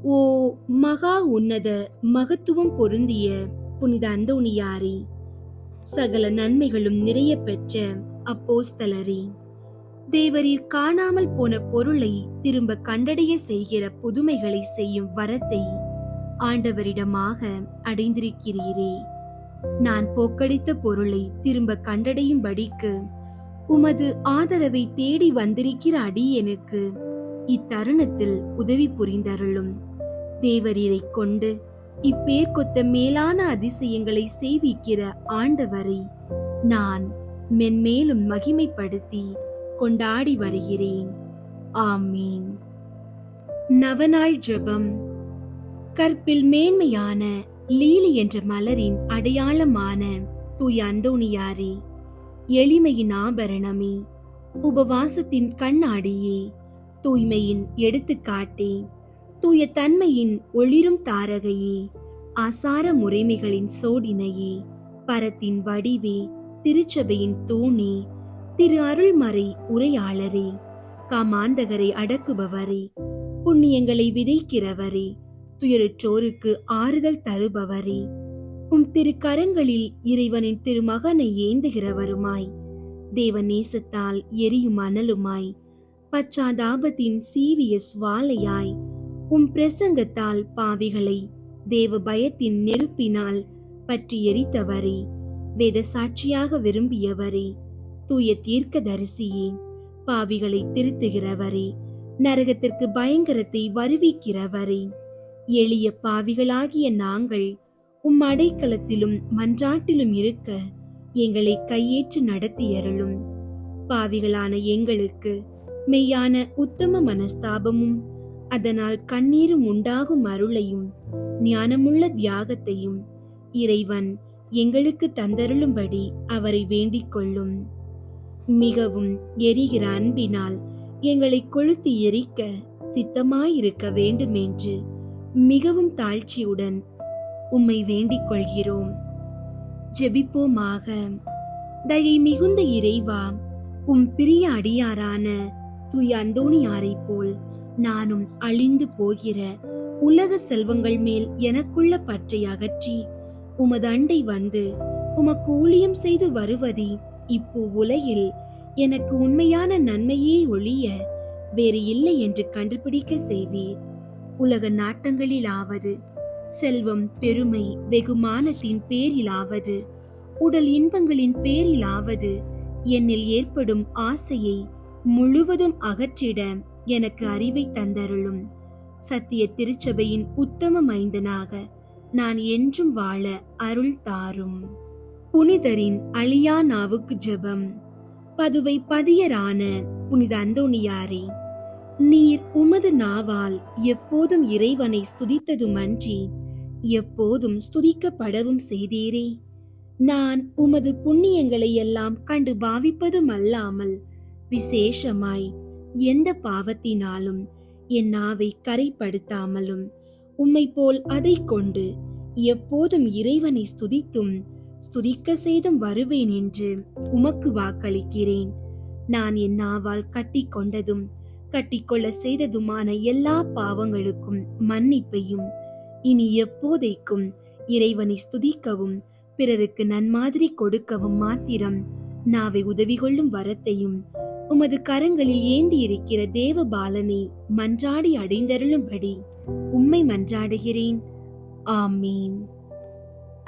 ஓ மகா உன்னத மகத்துவம் பொருந்திய புனித அந்தோணியாரே, சகல நன்மைகளும் நிறைய பெற்ற அப்போஸ்தலரே, தேவரீர் காணாமல் போன பொருளை திரும்ப கண்டடைய செய்கிற புதுமைகளை செய்யும் வரத்தை ஆண்டவரிடமாக அடைந்திருக்கிறீரே. நான் போக்கடித்த பொருளை திரும்ப கண்டடையும்படிக்கு உமது ஆதரவை தேடி வந்திருக்கிற அடியேனுக்கு இத்தருணத்தில் உதவி புரிந்தருளும். தேவரீரை கொண்டு இப்பேர்க்கொத்த மேலான அதிசயங்களை செய்விக்கிற ஆண்டவரை நான் மென்மேலும் மகிமைப்படுத்தி கொண்டாடி வருகிறேன். ஆமீன். நவநாள் ஜெபம். கற்பில் மேன்மையான லீலி என்ற மலரின் அடையாளமான தூய அந்தோணியாரே, எளிமையின் ஆபரணமே, உபவாசத்தின் கண்ணாடியே, தூய்மையின் எடுத்துக்காட்டே, தூய தன்மையின் ஒளிரும் தாரகையே, ஆசார முறைமைகளின் சோடினையே, பரத்தின் வடிவே, திருச்சபையின் தூணே, திரு அருள்மறை உரையாளரே, காமாந்தகரை அடக்குபவரே, புண்ணியங்களை விதைக்கிறவரே, துயருற்றோருக்கு ஆறுதல் தருபவரே, உம் திருக்கரங்களில் இறைவனின் திருமகனை ஏந்துகிறவருமாய், தேவநேசத்தால் எரியும் அனலுமாய், பச்சாதாபத்தின் சீவிய சுவாலையாய், உம் பிரசங்கத்தால் பாவிகளை தேவ பயத்தின் நெருப்பினால் பற்றி எரித்தவரே, வேத சாட்சியாக விரும்பியவரே, தூய தீர்க்கதரிசியே, பாவிகளை திருத்துகிறவரே, நரகத்திற்கு பயங்கரத்தை வருவிக்கிறவரே, எளிய பாவிகளாகிய நாங்கள் அடைக்கலத்திலும் மன்றாட்டிலும் இருக்க எங்களை கையேற்று நடத்தியருளும். பாவிகளான எங்களுக்கு மெய்யான உத்தம மனஸ்தாபமும் அதனால் கண்ணீரும் உண்டாகும் அருளையும் ஞானமுள்ள தியாகத்தையும் இறைவன் எங்களுக்கு தந்தருளும்படி அவரை வேண்டிக் கொள்ளும். மிகவும் எரிகிற அன்பினால் எங்களை கொளுத்தி எரிக்க சித்தமாயிருக்க வேண்டுமென்று மிகவும் தாழ்ச்சியுடன் உம்மை வேண்டிக் கொள்கிறோம். ஜெபிப்போமாக. தயை மிகுந்த இறைவா, பிரிய அடியாரான தூய அந்தோணியாரை போல் நானும் அழிந்து போகிற உலக செல்வங்கள் மேல் எனக்குள்ள பற்றை அகற்றி உமது அண்டை வந்து உமக்கு ஊழியம் செய்து வருவதே இப்போ உலகில் எனக்கு உண்மையான நன்மையே ஒழிய வேறு இல்லை என்று கண்டுபிடிக்க செய்வீர். உலக நாட்டங்களிலாவது, செல்வம் பெருமை வெகுமானத்தின் பேரிலாவது, உடல் இன்பங்களின் பேரிலாவது என்னில் ஏற்படும் ஆசையை முழுவதும் அகற்றிட எனக்கு அறிவை தந்தருளும். சத்திய திருச்சபையின் உத்தம மைந்தனாக நான் என்றும் வாழ அருள் தாரும். புனிதரின் அழியா நாவுக்கு ஜெபம். பதுவை பதியரான புனித அந்தோணியாரே, நீர் உமது நாவால் எப்போதும் இறைவனை ஸ்துதித்ததுமன்றி எப்போதும் ஸ்துதிக்கப்படவும் செய்தீரே. நான் உமது புண்ணியங்களை எல்லாம் கண்டு பாவிப்பதும் அல்லாமல் விசேஷமாய் எந்த பாவத்தினாலும் என் நாவை கரைப்படுத்தாமலும் உம்மை போல் அதை கொண்டு எப்போதும் இறைவனை ஸ்துதித்தும் ஸ்துதிக்க செய்தும் வருவேன் என்று உமக்கு வாக்களிக்கிறேன். நான் என் நாவால் கட்டி கொண்டதும் கட்டிக்கொள்ள செய்ததுமான எல்லா பாவங்களுக்கும் மன்னிப்பையும் இனி எப்போதைக்கும் இறைவனை ஸ்துதிக்கவும் பிறருக்கு நன்மாதிரி கொடுக்கவும் மாத்திரம் நாவை உதவி கொள்ளும் வரத்தையும் உமது கரங்களில் ஏந்தி இருக்கிற தேவ பாலனை மன்றாடி அடைந்தருளும்படி உம்மை மன்றாடுகிறேன். ஆமீன்.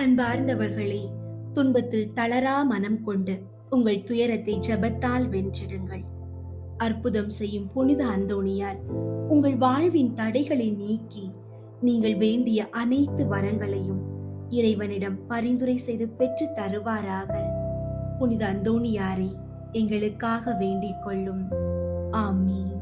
அன்பார்ந்தவர்களே, துன்பத்தில் தளரா மனம் கொண்டு உங்கள் துயரத்தை ஜெபத்தால் வென்றிடுங்கள். அற்புதம் செய்யும் புனித அந்தோணியார் உங்கள் வாழ்வின் தடைகளை நீக்கி நீங்கள் வேண்டிய அனைத்து வரங்களையும் இறைவனிடம் பரிந்துரை செய்து பெற்று தருவாராக. புனித அந்தோணியாரை எங்களுக்காக வேண்டிக் கொள்ளும். ஆமீன்.